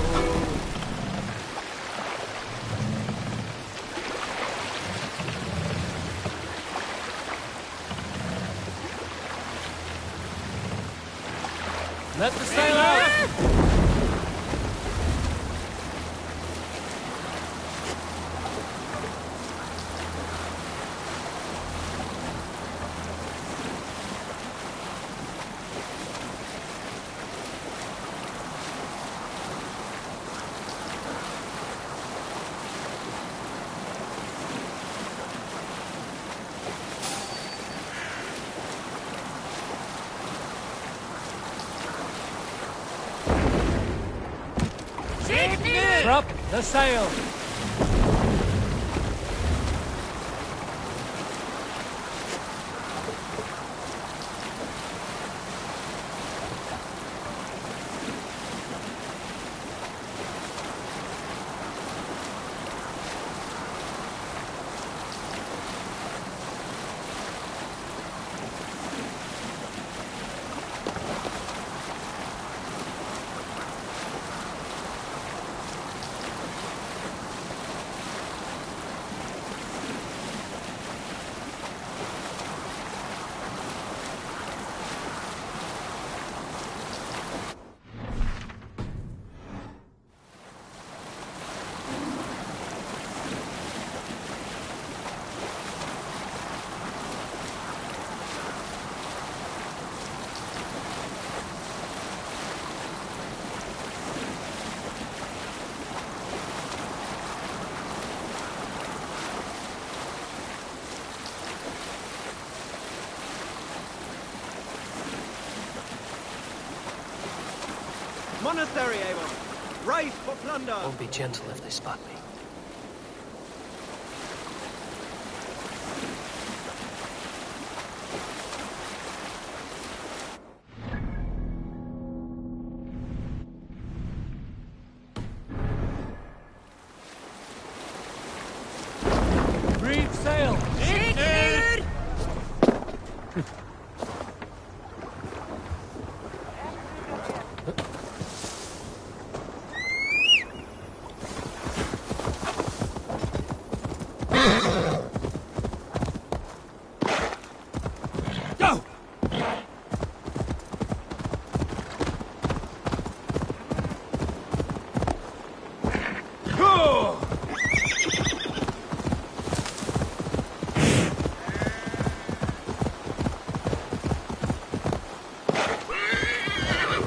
Let the sail out! Drop the sail! Monastery, Avon! Right for plunder! Won't be gentle if they spot me. Reef sail! Go!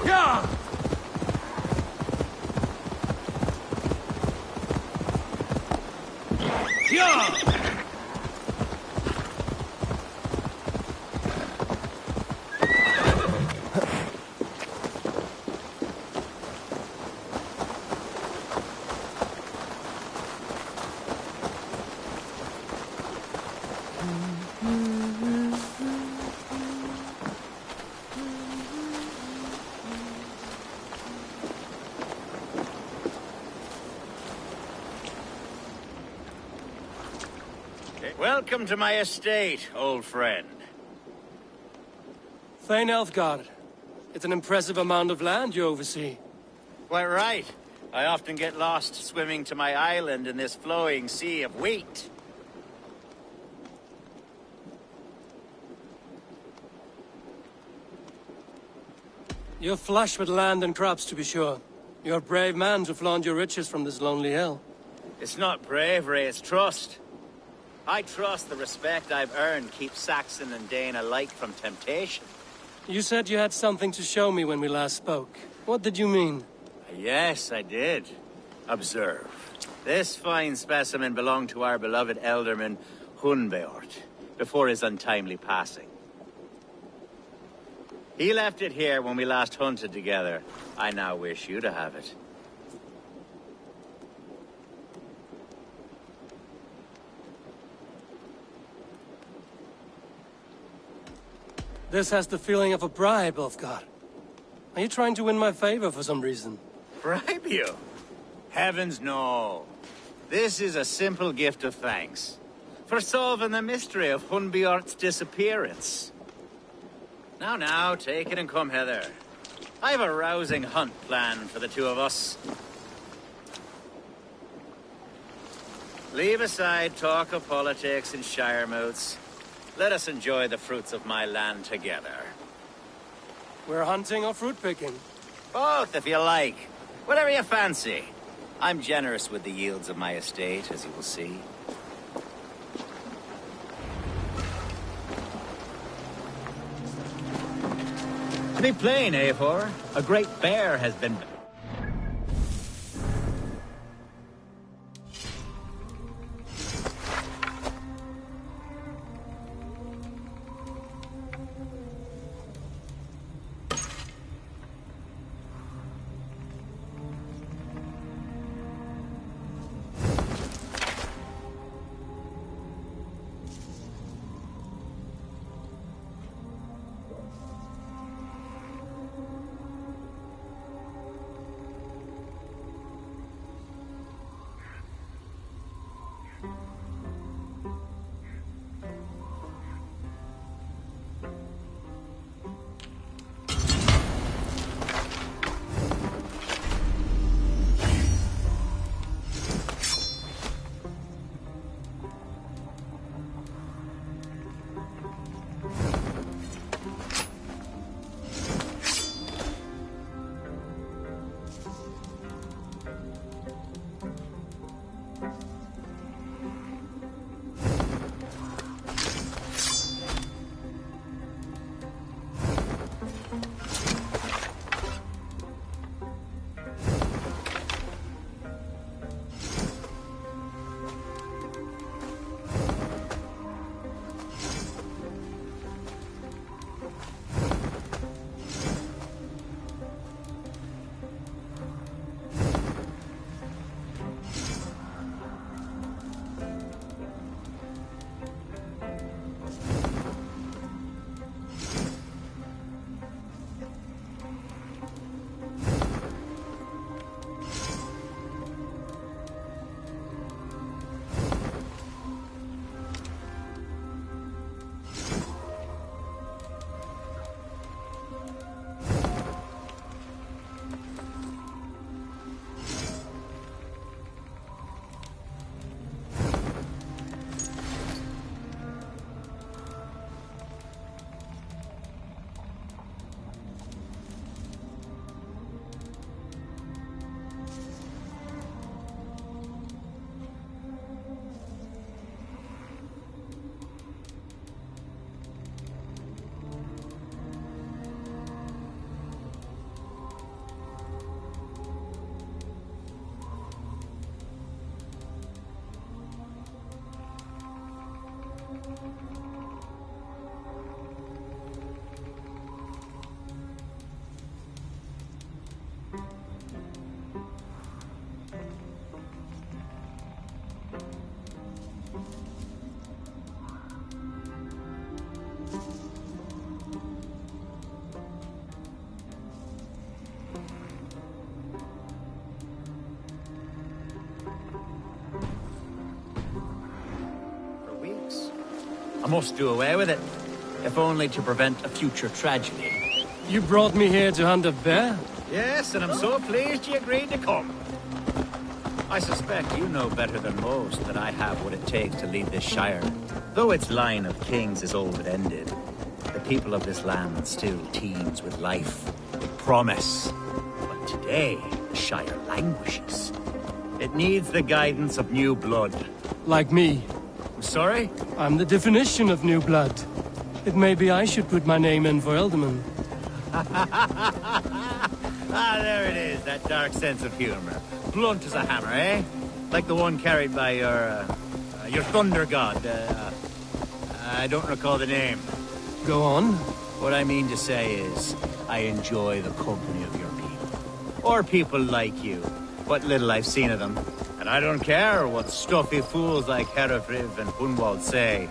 Yeah! Yeah! Welcome to my estate, old friend. Thane Elfgard. It's an impressive amount of land you oversee. Quite right. I often get lost swimming to my island in this flowing sea of wheat. You're flush with land and crops, to be sure. You're a brave man to flaunt your riches from this lonely hill. It's not bravery, it's trust. I trust the respect I've earned keeps Saxon and Dane alike from temptation. You said you had something to show me when we last spoke. What did you mean? Yes, I did. Observe. This fine specimen belonged to our beloved elderman, Hunbeort, before his untimely passing. He left it here when we last hunted together. I now wish you to have it. This has the feeling of a bribe, Ulfgar. Are you trying to win my favor for some reason? Bribe you? Heavens no. This is a simple gift of thanks. For solving the mystery of Hunbeort's disappearance. Now, take it and come hither. I have a rousing hunt planned for the two of us. Leave aside talk of politics and shire moots. Let us enjoy the fruits of my land together. We're hunting or fruit picking? Both, if you like. Whatever you fancy. I'm generous with the yields of my estate, as you will see. To be plain, Eivor, a great bear has been... I must do away with it, if only to prevent a future tragedy. You brought me here to hunt a bear? Yes, and I'm so pleased you agreed to come. I suspect you know better than most that I have what it takes to lead this shire. Though its line of kings is old and ended, the people of this land still teems with life, with promise. But today, the shire languishes. It needs the guidance of new blood. Like me. Sorry? I'm the definition of new blood. It may be I should put my name in for Elderman. Ah, there it is, that dark sense of humor. Blunt as a hammer, eh? Like the one carried by your thunder god. I don't recall the name. Go on. What I mean to say is, I enjoy the company of your people. Or people like you. What little I've seen of them. And I don't care what stuffy fools like Herefriv and Hunwald say.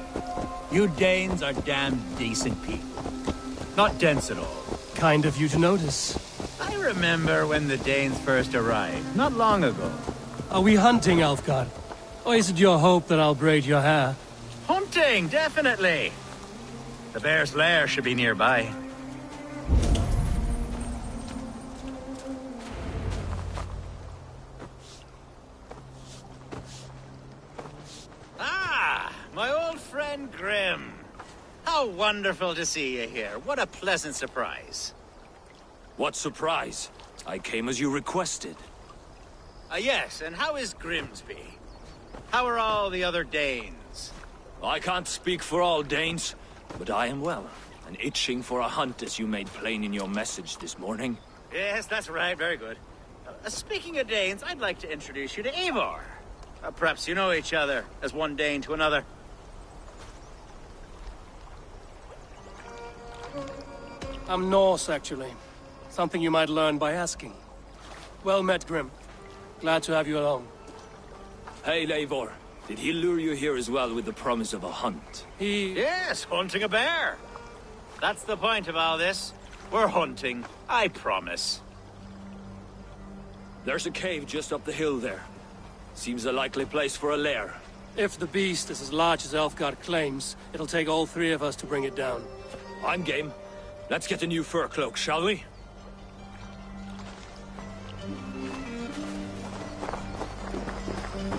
You Danes are damn decent people. Not dense at all. Kind of you to notice. I remember when the Danes first arrived, not long ago. Are we hunting, Alfgard? Or is it your hope that I'll braid your hair? Hunting, definitely. The bear's lair should be nearby. Ah, my old friend Grim. How wonderful to see you here. What a pleasant surprise. What surprise? I came as you requested. Yes, and how is Grimsby? How are all the other Danes? I can't speak for all Danes, but I am well, and itching for a hunt as you made plain in your message this morning. Yes, that's right. Very good. Speaking of Danes, I'd like to introduce you to Eivor. Perhaps you know each other, as one Dane to another. I'm Norse, actually. Something you might learn by asking. Well met, Grim. Glad to have you along. Hey, Eivor. Did he lure you here as well with the promise of a hunt? Yes, hunting a bear. That's the point of all this. We're hunting, I promise. There's a cave just up the hill there. Seems a likely place for a lair. If the beast is as large as Elfgard claims, it'll take all three of us to bring it down. I'm game. Let's get a new fur cloak, shall we?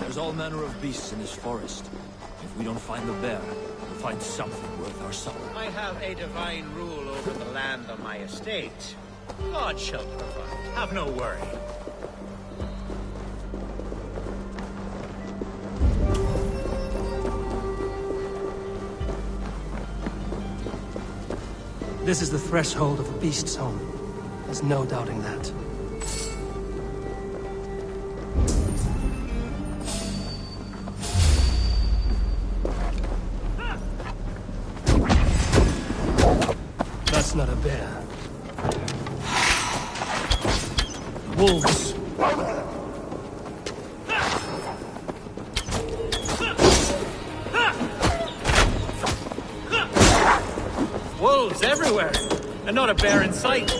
There's all manner of beasts in this forest. If we don't find the bear, we'll find something worth our salt. I have a divine rule over the land on my estate. God shall provide. Have no worry. This is the threshold of a beast's home. There's no doubting that. That's not a bear. Wolves. Wolves everywhere, and not a bear in sight.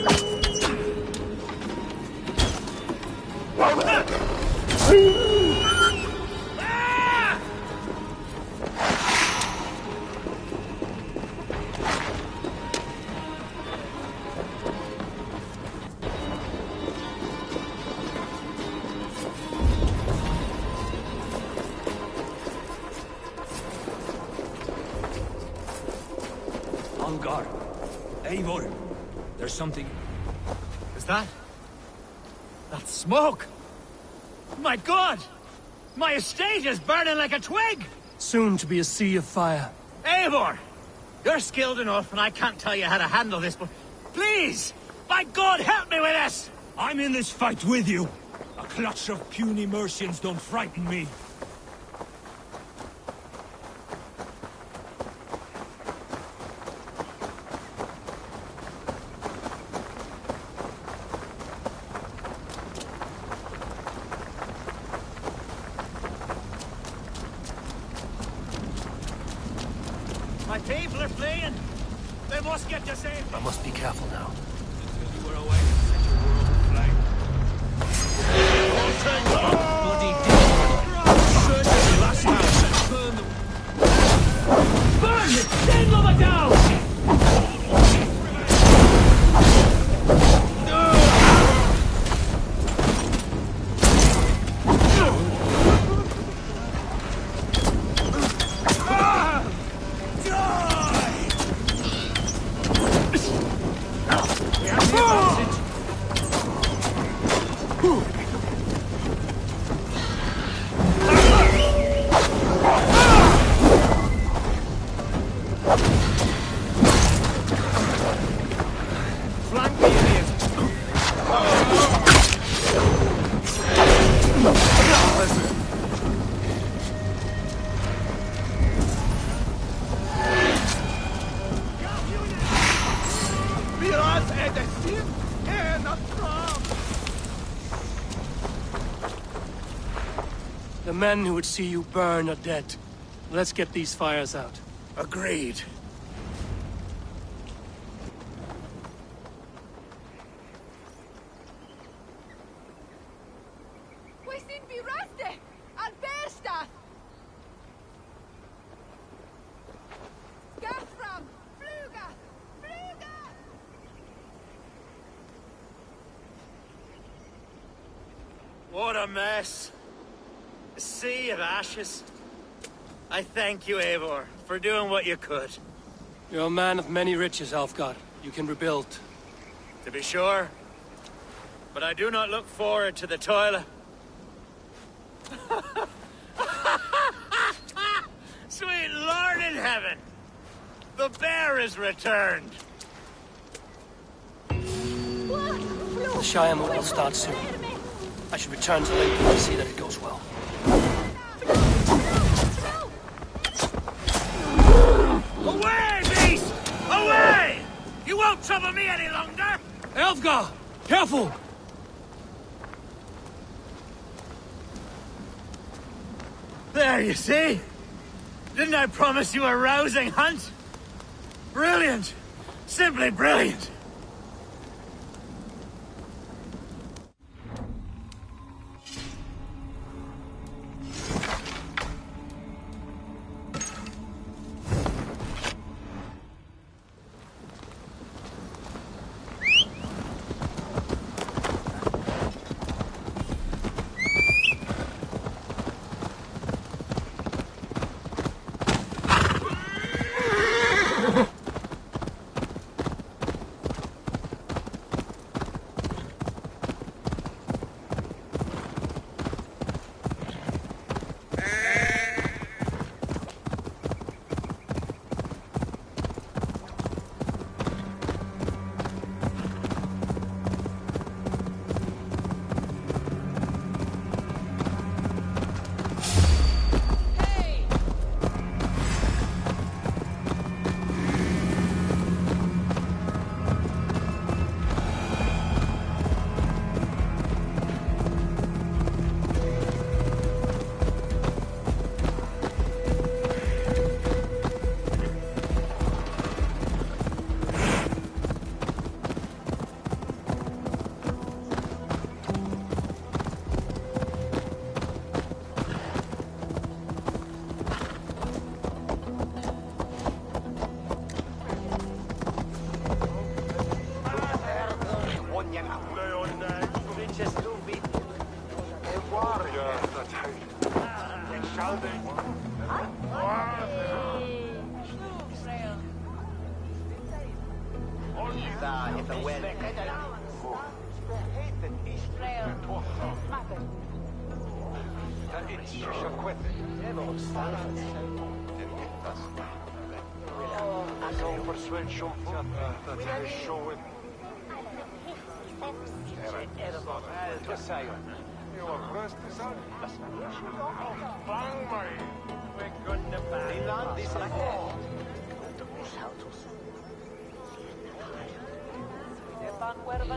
On guard. Eivor, there's something... Is that? That's smoke! My God! My estate is burning like a twig! Soon to be a sea of fire. Eivor! You're skilled enough, and I can't tell you how to handle this, but please! By God, help me with this! I'm in this fight with you! A clutch of puny Mercians don't frighten me. My people are fleeing! They must get to safety! I must be careful now. You were away to set your world aflame. Bloody demon! Search the last house and burn them. Burn it! men who would see you burn are dead. Let's get these fires out. Agreed. We sind vi röste! Al bästa! Gaffram! Fluga! Fluga! What a mess. A sea of ashes. I thank you, Eivor, for doing what you could. You're a man of many riches, Alfgar. You can rebuild. To be sure. But I do not look forward to the toil. Sweet Lord in heaven! The bear is returned! The Shire move will start soon. I should return to Lincoln to see that it goes well. Away, beast! Away! You won't trouble me any longer! Elfgar! Careful! There, you see? Didn't I promise you a rousing hunt? Brilliant! Simply brilliant!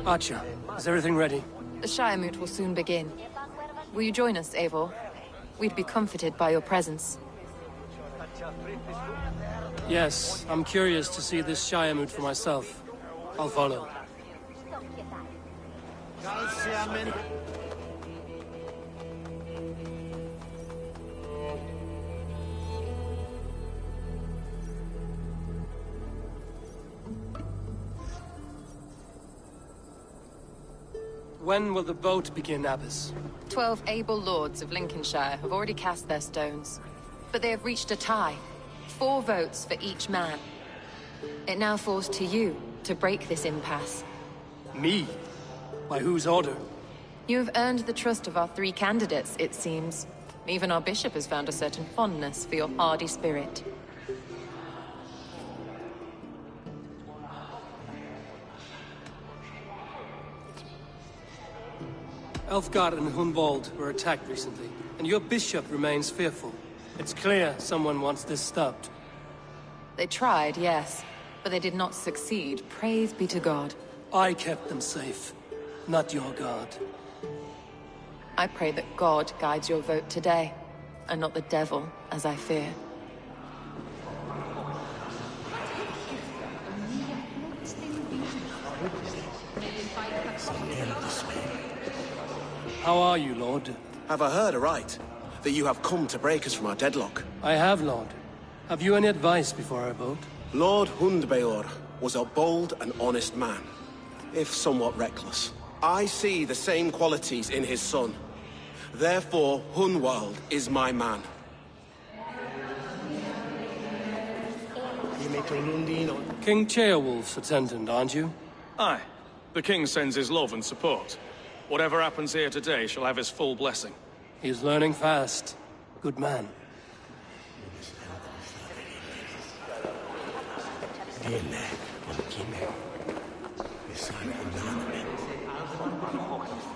Archer, is everything ready? The Shire moot will soon begin. Will you join us, Eivor? We'd be comforted by your presence. Yes, I'm curious to see this Shire moot for myself. I'll follow. When will the vote begin, Abbess? 12 able lords of Lincolnshire have already cast their stones. But they have reached a tie. 4 votes for each man. It now falls to you to break this impasse. Me? By whose order? You have earned the trust of our 3 candidates, it seems. Even our bishop has found a certain fondness for your hardy spirit. Elfgar and Hunwald were attacked recently, and your bishop remains fearful. It's clear someone wants this stopped. They tried, yes, but they did not succeed. Praise be to God. I kept them safe, not your god. I pray that God guides your vote today. and not the devil, as I fear. How are you, Lord? Have I heard aright? That you have come to break us from our deadlock? I have, Lord. Have you any advice before our vote? Lord Hundbeor was a bold and honest man, if somewhat reckless. I see the same qualities in his son. Therefore, Hunwald is my man. King Ceolwulf's attendant, aren't you? Aye. The king sends his love and support. Whatever happens here today shall have his full blessing. He's learning fast. Good man.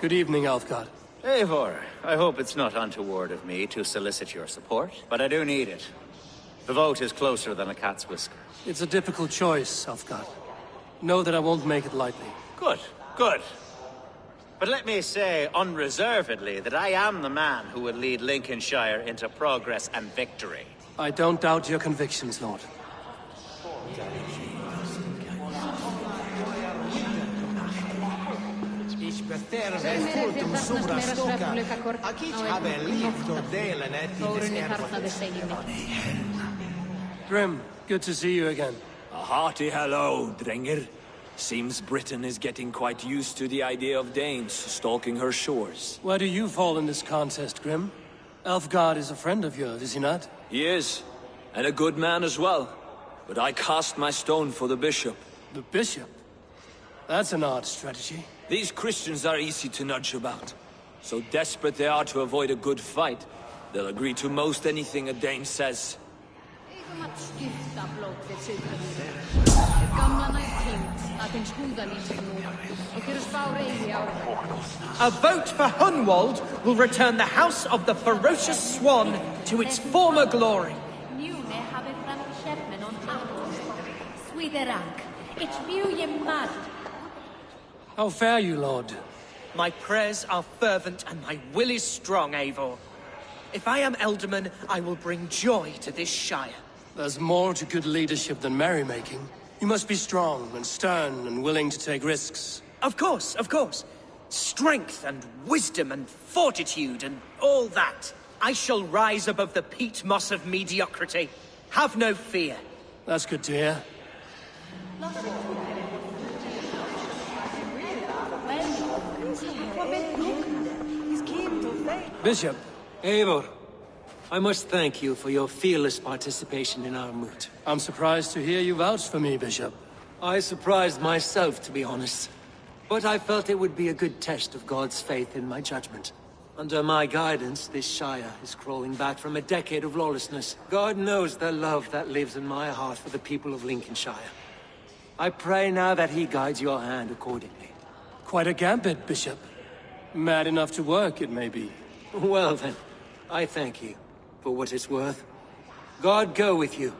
Good evening, Alfgard. Eivor, I hope it's not untoward of me to solicit your support, but I do need it. The vote is closer than a cat's whisker. It's a difficult choice, Alfgard. Know that I won't make it lightly. Good, good. But let me say unreservedly that I am the man who will lead Lincolnshire into progress and victory. I don't doubt your convictions, Lord. Grim, good to see you again. A hearty hello, Drenger. Seems Britain is getting quite used to the idea of Danes stalking her shores. Where do you fall in this contest, Grim? Elfgard is a friend of yours, is he not? He is, and a good man as well. But I cast my stone for the bishop. The bishop? That's an odd strategy. These Christians are easy to nudge about. So desperate they are to avoid a good fight, they'll agree to most anything a Dane says. A vote for Hunwald will return the House of the Ferocious Swan to its former glory. How fare you, Lord? My prayers are fervent and my will is strong, Eivor. If I am Elderman, I will bring joy to this Shire. There's more to good leadership than merrymaking. You must be strong and stern and willing to take risks. Of course, of course. Strength and wisdom and fortitude and all that. I shall rise above the peat moss of mediocrity. Have no fear. That's good to hear. Bishop. Eivor, I must thank you for your fearless participation in our moot. I'm surprised to hear you vouch for me, Bishop. I surprised myself, to be honest. But I felt it would be a good test of God's faith in my judgment. Under my guidance, this Shire is crawling back from a decade of lawlessness. God knows the love that lives in my heart for the people of Lincolnshire. I pray now that he guides your hand accordingly. Quite a gambit, Bishop. Mad enough to work, it may be. Well then, I thank you, for what it's worth. God go with you.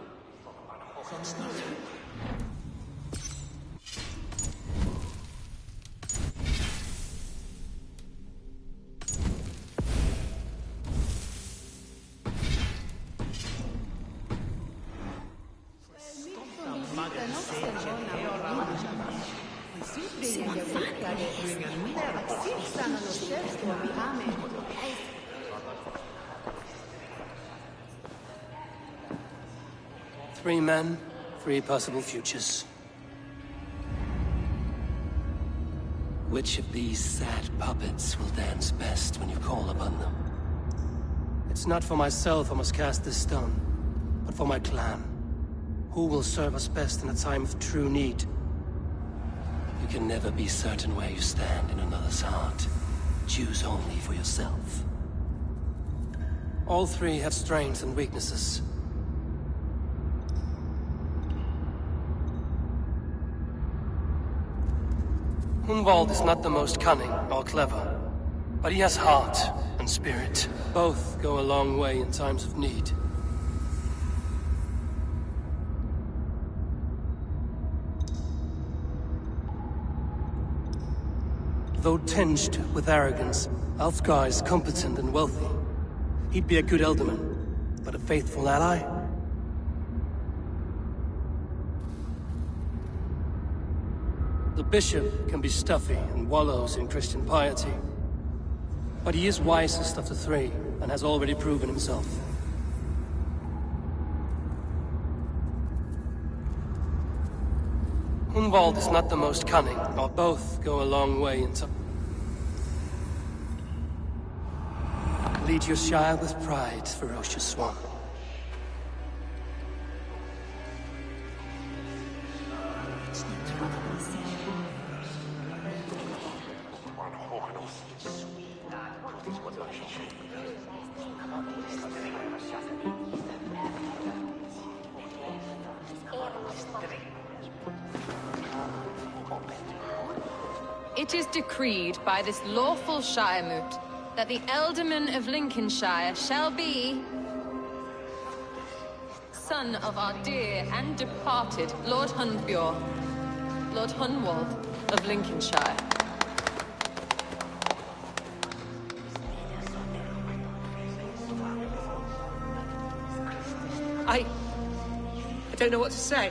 Three men, three possible futures. Which of these sad puppets will dance best when you call upon them? It's not for myself I must cast this stone, but for my clan. Who will serve us best in a time of true need? You can never be certain where you stand in another's heart. Choose only for yourself. All three have strengths and weaknesses. Hunwald is not the most cunning or clever, but he has heart and spirit. Both go a long way in times of need. Though tinged with arrogance, Alfgar is competent and wealthy. He'd be a good Elderman, but a faithful ally? The bishop can be stuffy and wallows in Christian piety. But he is wisest of the three, and has already proven himself. Hunwald is not the most cunning, but both go a long way into... Lead your Shire with pride, ferocious swan. It is decreed by this lawful Shire moot that the Ealdorman of Lincolnshire shall be... son of our dear and departed Lord Hunbjorn, Lord Hunwald of Lincolnshire. I don't know what to say.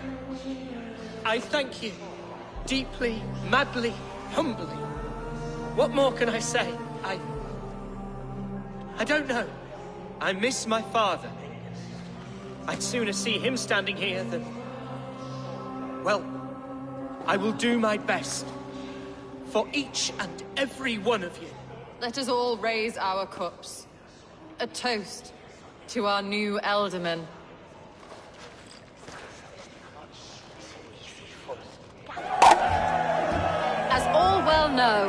I thank you. Deeply, madly, humbly. What more can I say? I don't know. I miss my father. I'd sooner see him standing here than... Well, I will do my best. For each and every one of you. Let us all raise our cups. A toast to our new Ealdorman. As all well know,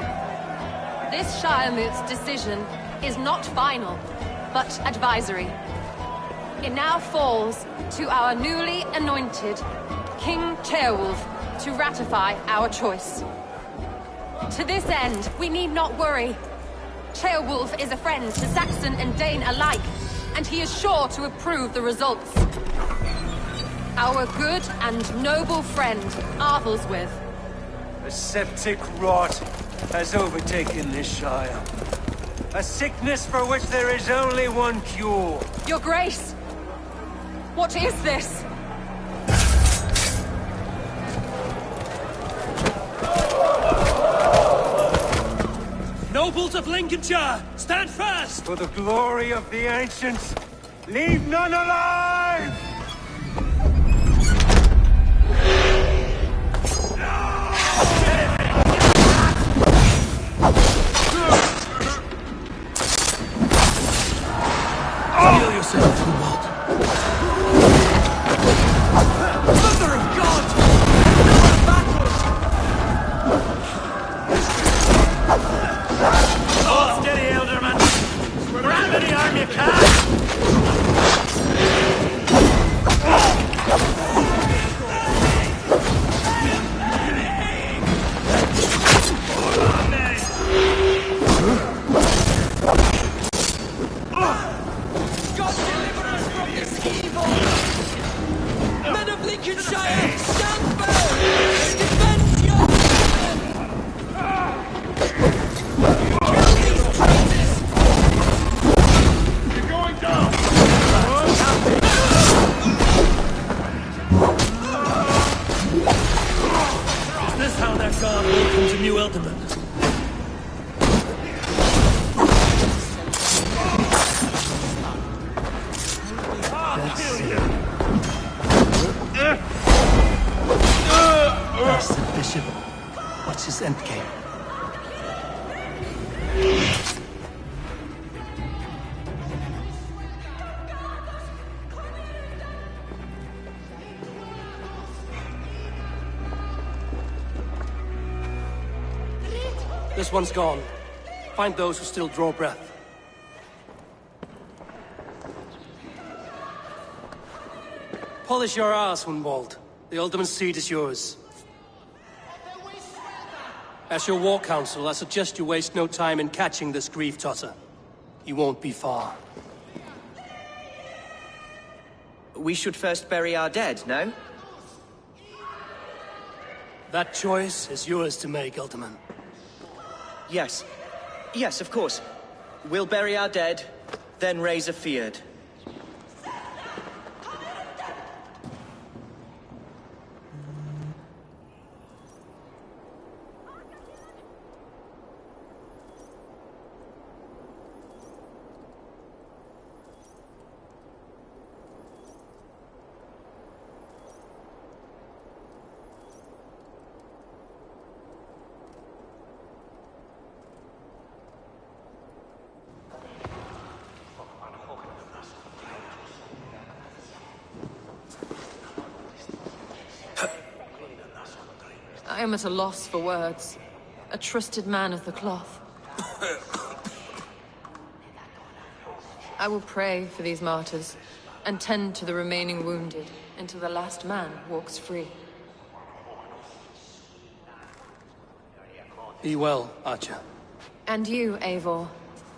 this Shire moot's decision is not final, but advisory. It now falls to our newly anointed King Ceolwulf to ratify our choice. To this end, we need not worry. Ceolwulf is a friend to Saxon and Dane alike, and he is sure to approve the results. Our good and noble friend, Arthelswith. A septic rot has overtaken this Shire. A sickness for which there is only one cure. Your Grace! What is this? Nobles of Lincolnshire, stand fast! For the glory of the ancients, leave none alive! Heal yourself, Hunwald. Mother of God! Another battle! Hold steady, Ealdorman! Grab any arm you can! God deliver us from this evil! Men of Lincolnshire, stand firm! Defend your kill these traitors! You're going down! Is this how that guard welcomes a new Ealdorman? That's the bishop. What's his endgame? This one's gone. Find those who still draw breath. Polish your ass, Hunwald. The Alderman's seat is yours. As your war council, I suggest you waste no time in catching this grief-tosser. He won't be far. We should first bury our dead, no? That choice is yours to make, Alderman. Yes. Yes, of course. We'll bury our dead, then raise a feared. I am at a loss for words. A trusted man of the cloth. I will pray for these martyrs, and tend to the remaining wounded, until the last man walks free. Be well, Archer. And you, Eivor.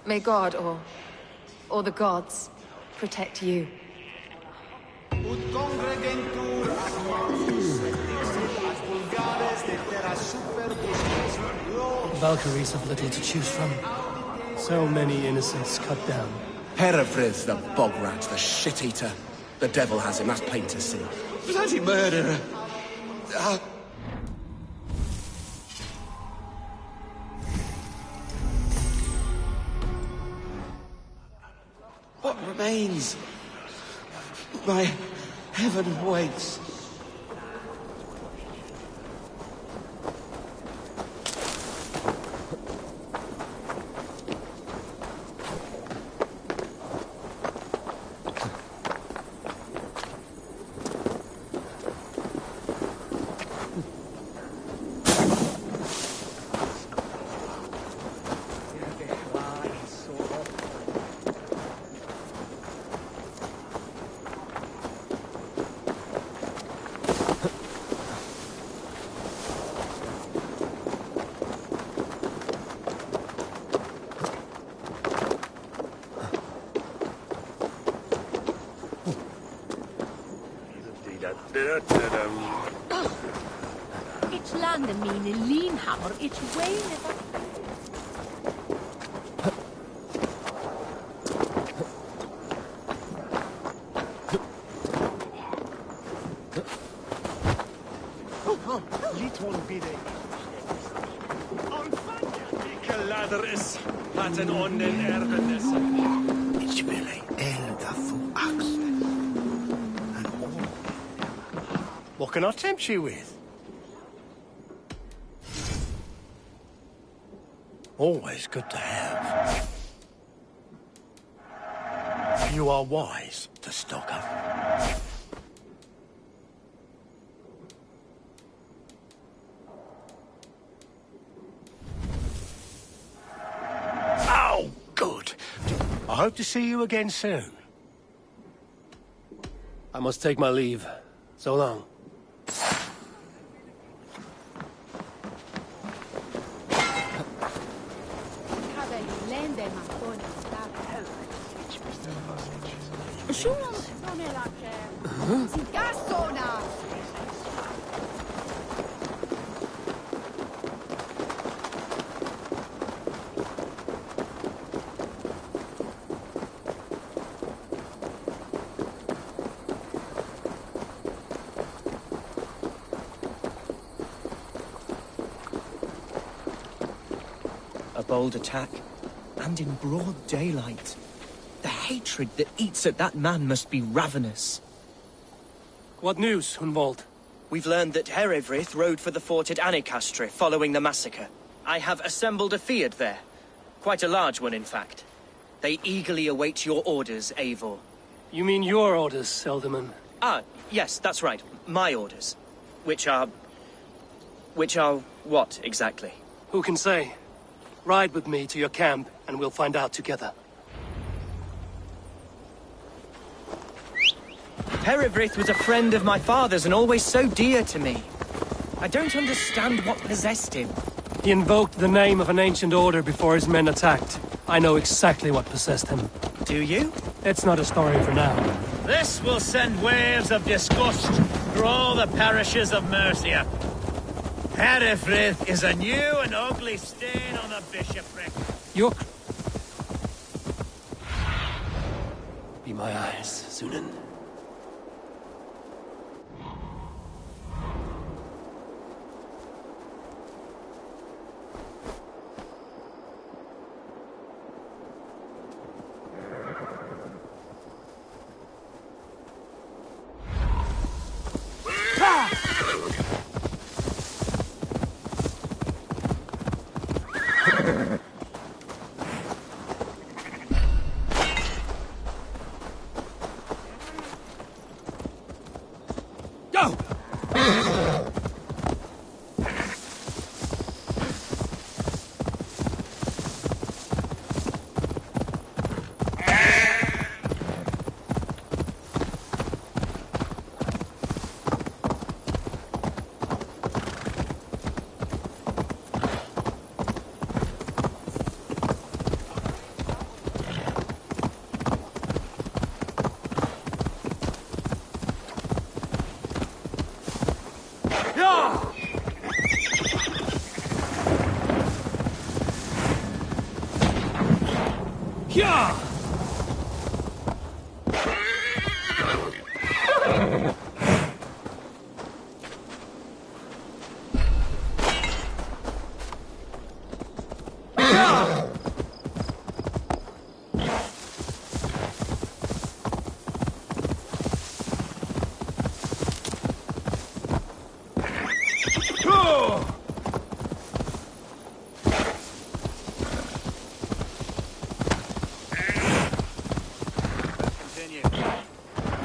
May God, or the gods, protect you. Valkyries have little to choose from. So many innocents cut down. Herefrith, the bog rat, the shit-eater. The devil has him, that's plain to see. Bloody murderer! What remains? My heaven waits. It's land and mean in Leanhammer, it's way never. Ladder is hat en onden erbenis. Ich will ein elder for axe. And all. What can I tempt you with? Always good to have. You are wise to stock up. Oh, good. I hope to see you again soon. I must take my leave. So long. A bold attack, and in broad daylight. The hatred that eats at that man must be ravenous. What news, Hunwald? We've learned that Herefrith rode for the fort at Annikastre following the massacre. I have assembled a field there. Quite a large one, in fact. They eagerly await your orders, Eivor. You mean your orders, Elderman? Ah, yes, that's right. My orders. Which are what, exactly? Who can say? Ride with me to your camp, and we'll find out together. Herefrith was a friend of my father's and always so dear to me. I don't understand what possessed him. He invoked the name of an ancient order before his men attacked. I know exactly what possessed him. Do you? It's not a story for now. This will send waves of disgust through all the parishes of Mercia. Herefrith is a new and ugly stain on the bishopric. You're... my eyes, Sunan.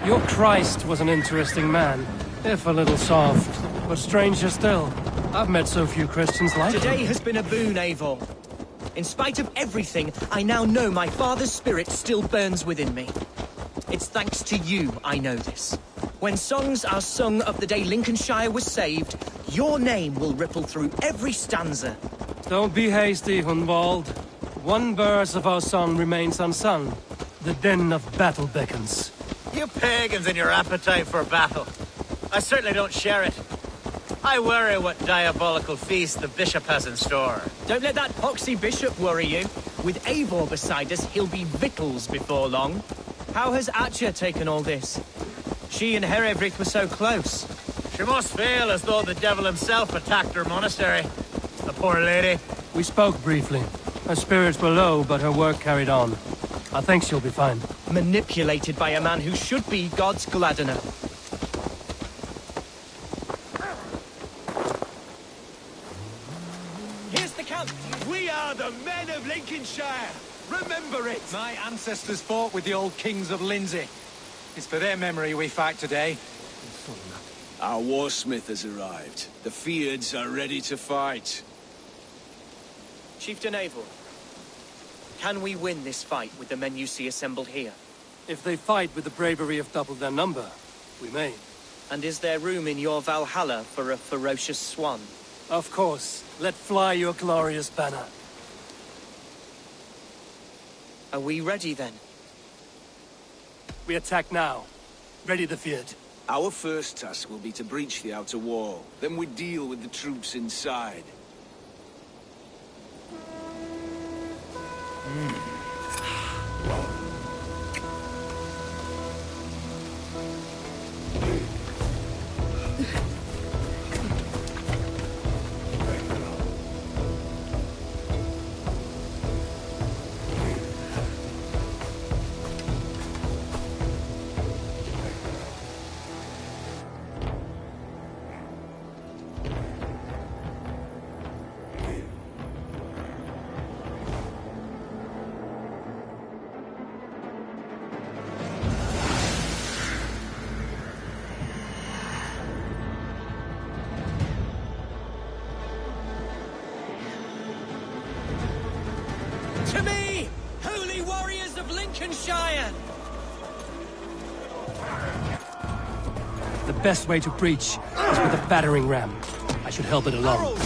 Your Christ was an interesting man, if a little soft. But stranger still, I've met so few Christians like Today him. has been a boon, Eivor. In spite of everything, I now know my father's spirit still burns within me. It's thanks to you I know this. When songs are sung of the day Lincolnshire was saved, your name will ripple through every stanza. Don't be hasty, Hunwald. One verse of our song remains unsung. The din of battle beckons. You pagans and your appetite for battle. I certainly don't share it. I worry what diabolical feast the bishop has in store. Don't let that poxy bishop worry you. With Eivor beside us, he'll be victuals before long. How has Atcha taken all this? She and Herevrik were so close. She must feel as though the devil himself attacked her monastery. The poor lady. We spoke briefly. Her spirits were low, but her work carried on. I think she'll be fine. Manipulated by a man who should be God's gladdener. Here's the camp! We are the men of Lincolnshire! Remember it! My ancestors fought with the old kings of Lindsey. It's for their memory we fight today. Our warsmith has arrived. The Feards are ready to fight. Chieftain Eivor, can we win this fight with the men you see assembled here? If they fight with the bravery of double their number, we may. And is there room in your Valhalla for a ferocious swan? Of course. Let fly your glorious banner. Are we ready then? We attack now. Ready the Feared. Our first task will be to breach the outer wall. Then we deal with the troops inside. To me, holy warriors of Lincolnshire! The best way to breach is with a battering ram. I should help it along.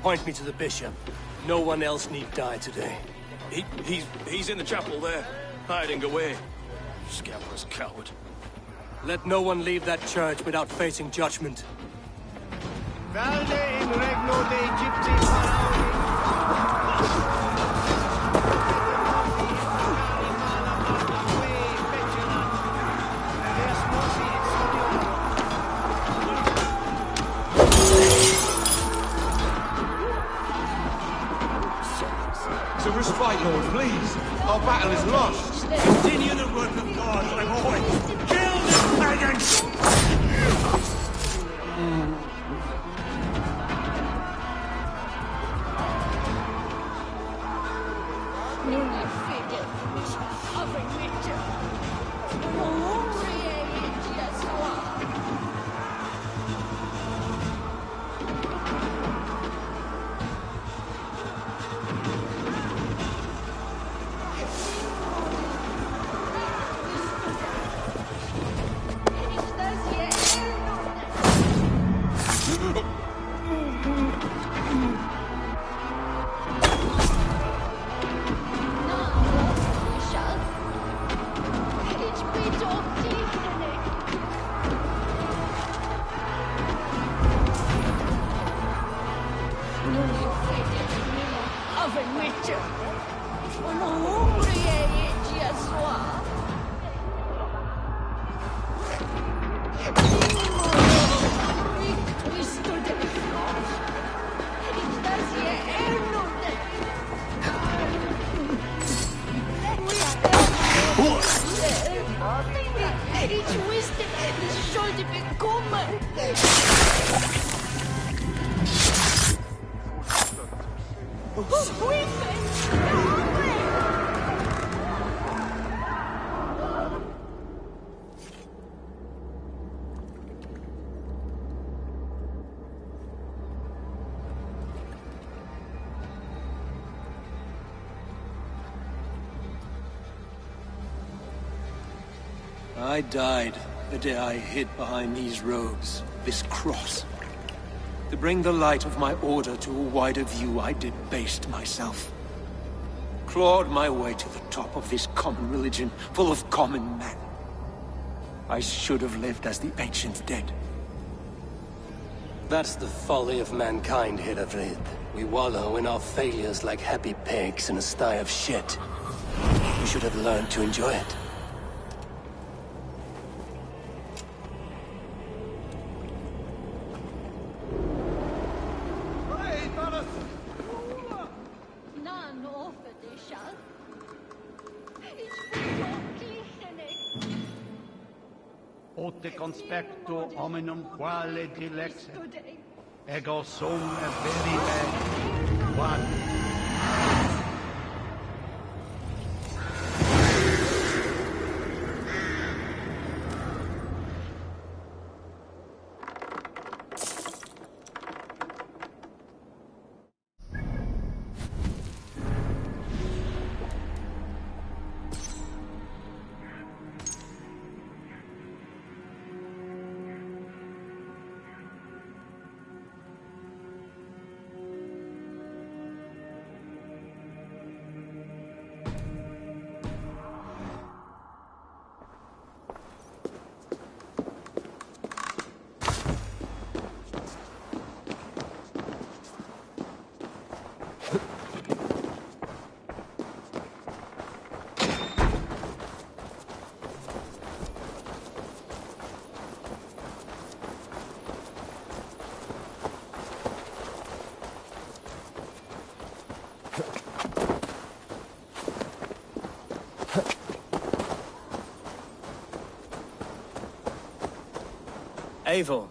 Point me to the bishop. No one else need die today. He's in the chapel there, hiding away. Scabrous coward. Let no one leave that church without facing judgment. Valde in regno de Egypti To respite, Lord, please. Our battle is lost. Continue the work of God, my boy. Kill this pagan! I died the day I hid behind these robes, this cross. To bring the light of my order to a wider view, I debased myself. Clawed my way to the top of this common religion, full of common men. I should have lived as the ancients did. That's the folly of mankind, Hiravrid. We wallow in our failures like happy pigs in a sty of shit. We should have learned to enjoy it. Ote conspecto hominum quale dilexit, ego sum verive one. Eivor,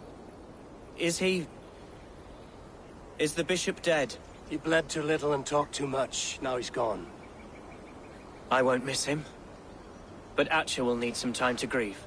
is he... is the bishop dead? He bled too little and talked too much. Now he's gone. I won't miss him. But Atcha will need some time to grieve.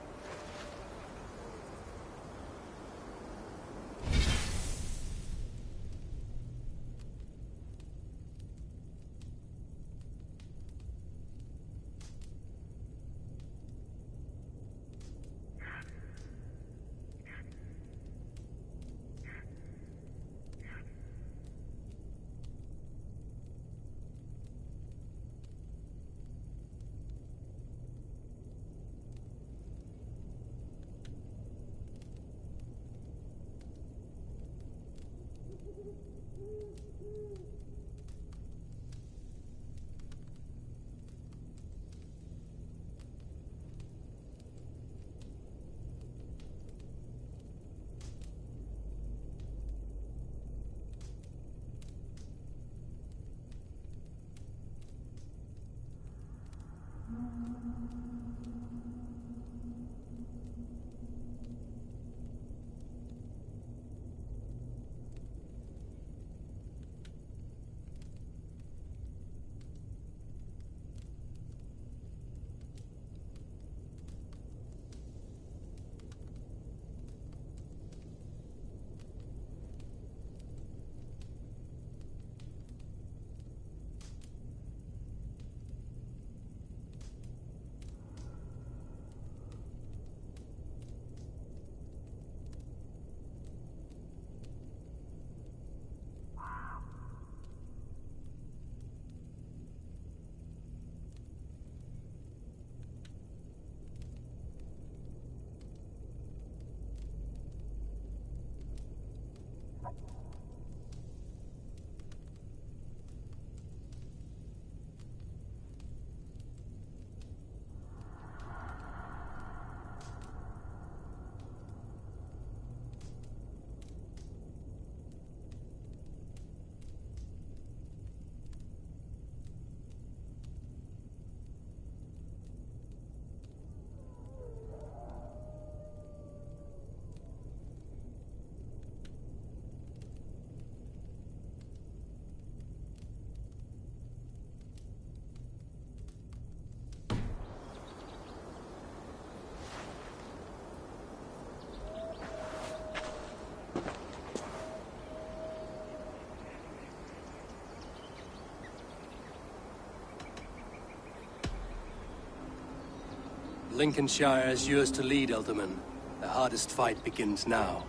Lincolnshire is yours to lead, Elderman. The hardest fight begins now.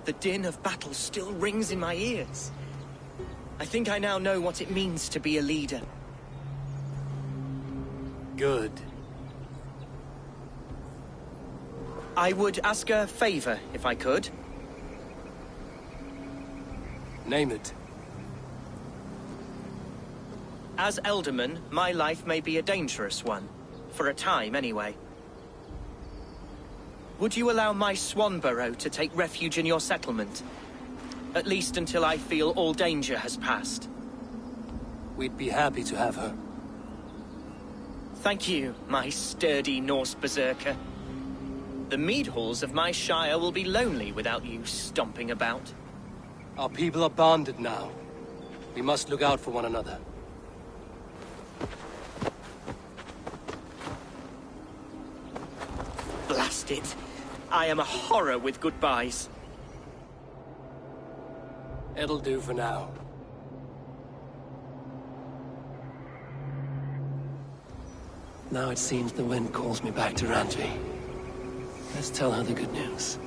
The din of battle still rings in my ears. I think I now know what it means to be a leader. Good. I would ask a favor, if I could. Name it. As Elderman, my life may be a dangerous one. For a time, anyway. Would you allow my Swanborough to take refuge in your settlement? At least until I feel all danger has passed. We'd be happy to have her. Thank you, my sturdy Norse berserker. The mead halls of my shire will be lonely without you stomping about. Our people are bonded now. We must look out for one another. Blast it. I am a horror with goodbyes. It'll do for now. Now it seems the wind calls me back to Ranji. Let's tell her the good news.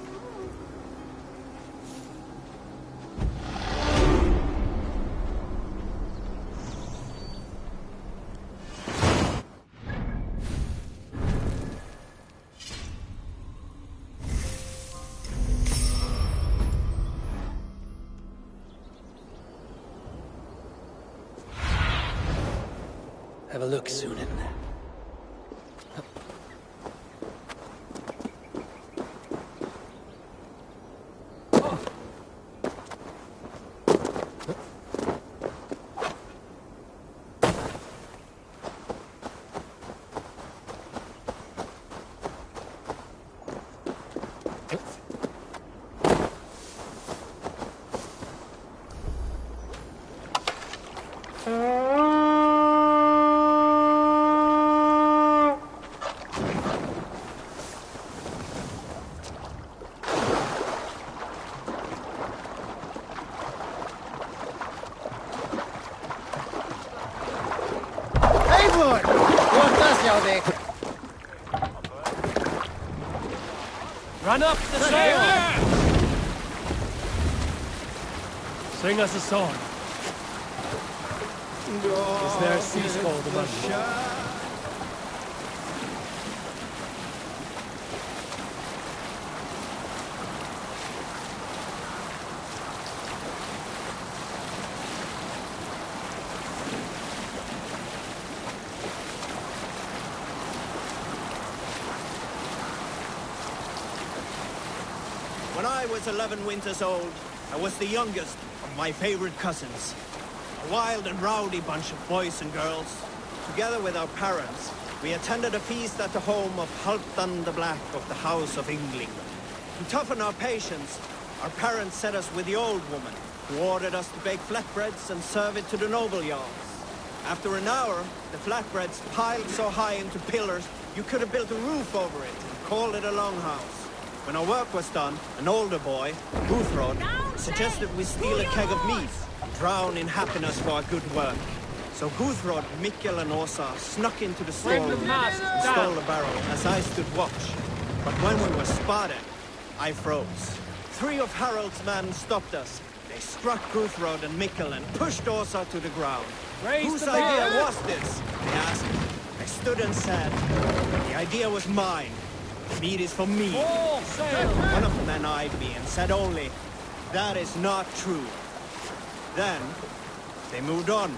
Have a look, Sunan. Run up the sail! Sing us a song. Is there a sea scold among you? When I was 11 winters old, I was the youngest of my favorite cousins. A wild and rowdy bunch of boys and girls. Together with our parents, we attended a feast at the home of Halfdan the Black of the House of Yngling. To toughen our patience, our parents set us with the old woman, who ordered us to bake flatbreads and serve it to the noble jarls. After an hour, the flatbreads piled so high into pillars, you could have built a roof over it and called it a longhouse. When our work was done, an older boy, Guthrod, suggested we steal a keg of mead and drown in happiness for our good work. So Guthrod, Mikkel and Åsa snuck into the storeroom and stole a barrel as I stood watch. But when we were spotted, I froze. 3 of Harald's men stopped us. They struck Guthrod and Mikkel and pushed Åsa to the ground. Whose idea was this? They asked. I stood and said, the idea was mine. The meat is for me. One of the men eyed me and said only, that is not true. Then, they moved on.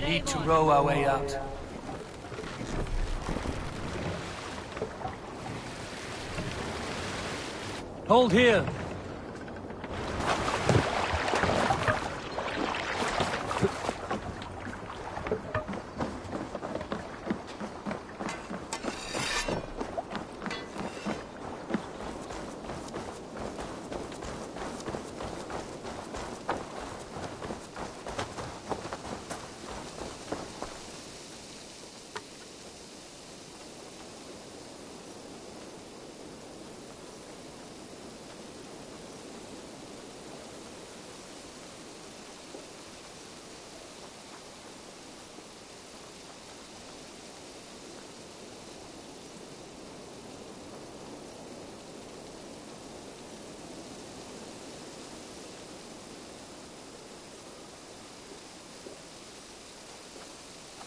Need to row our way out. Hold here.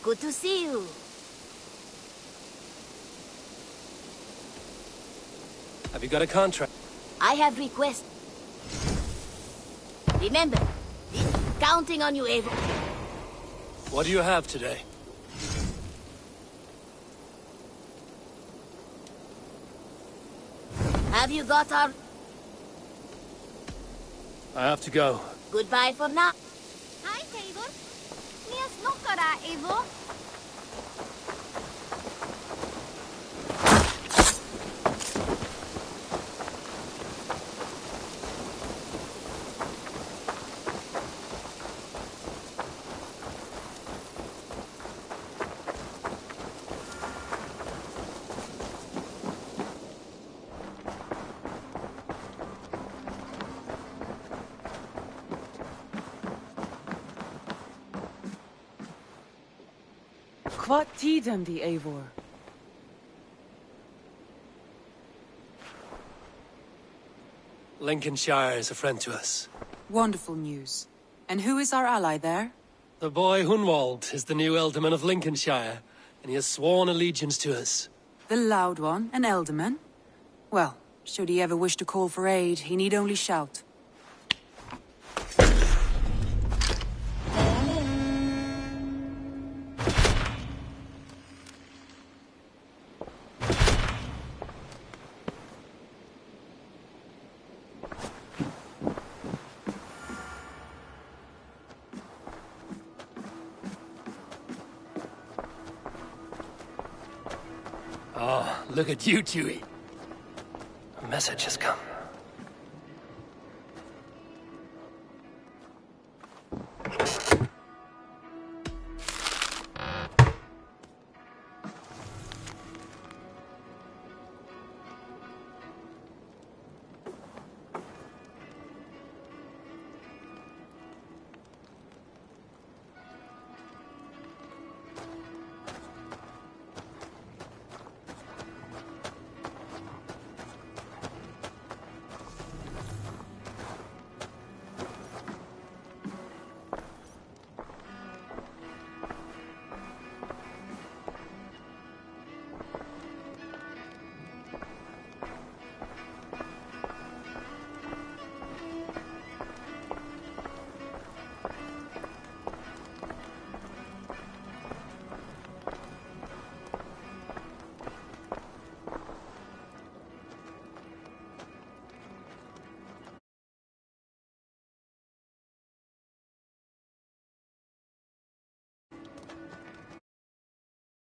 Good to see you. Have you got a contract? I have request. Remember, counting on you, Eivor. What do you have today? Have you got our... I have to go. Goodbye for now. Hi, Eivor. Níos nokara, Eivor. What tidum the Eivor? Lincolnshire is a friend to us. Wonderful news. And who is our ally there? The boy Hunwald is the new Ealdorman of Lincolnshire, and he has sworn allegiance to us. The loud one, an Ealdorman? Well, should he ever wish to call for aid, he need only shout. Oh, look at you, Dewey. A message has come.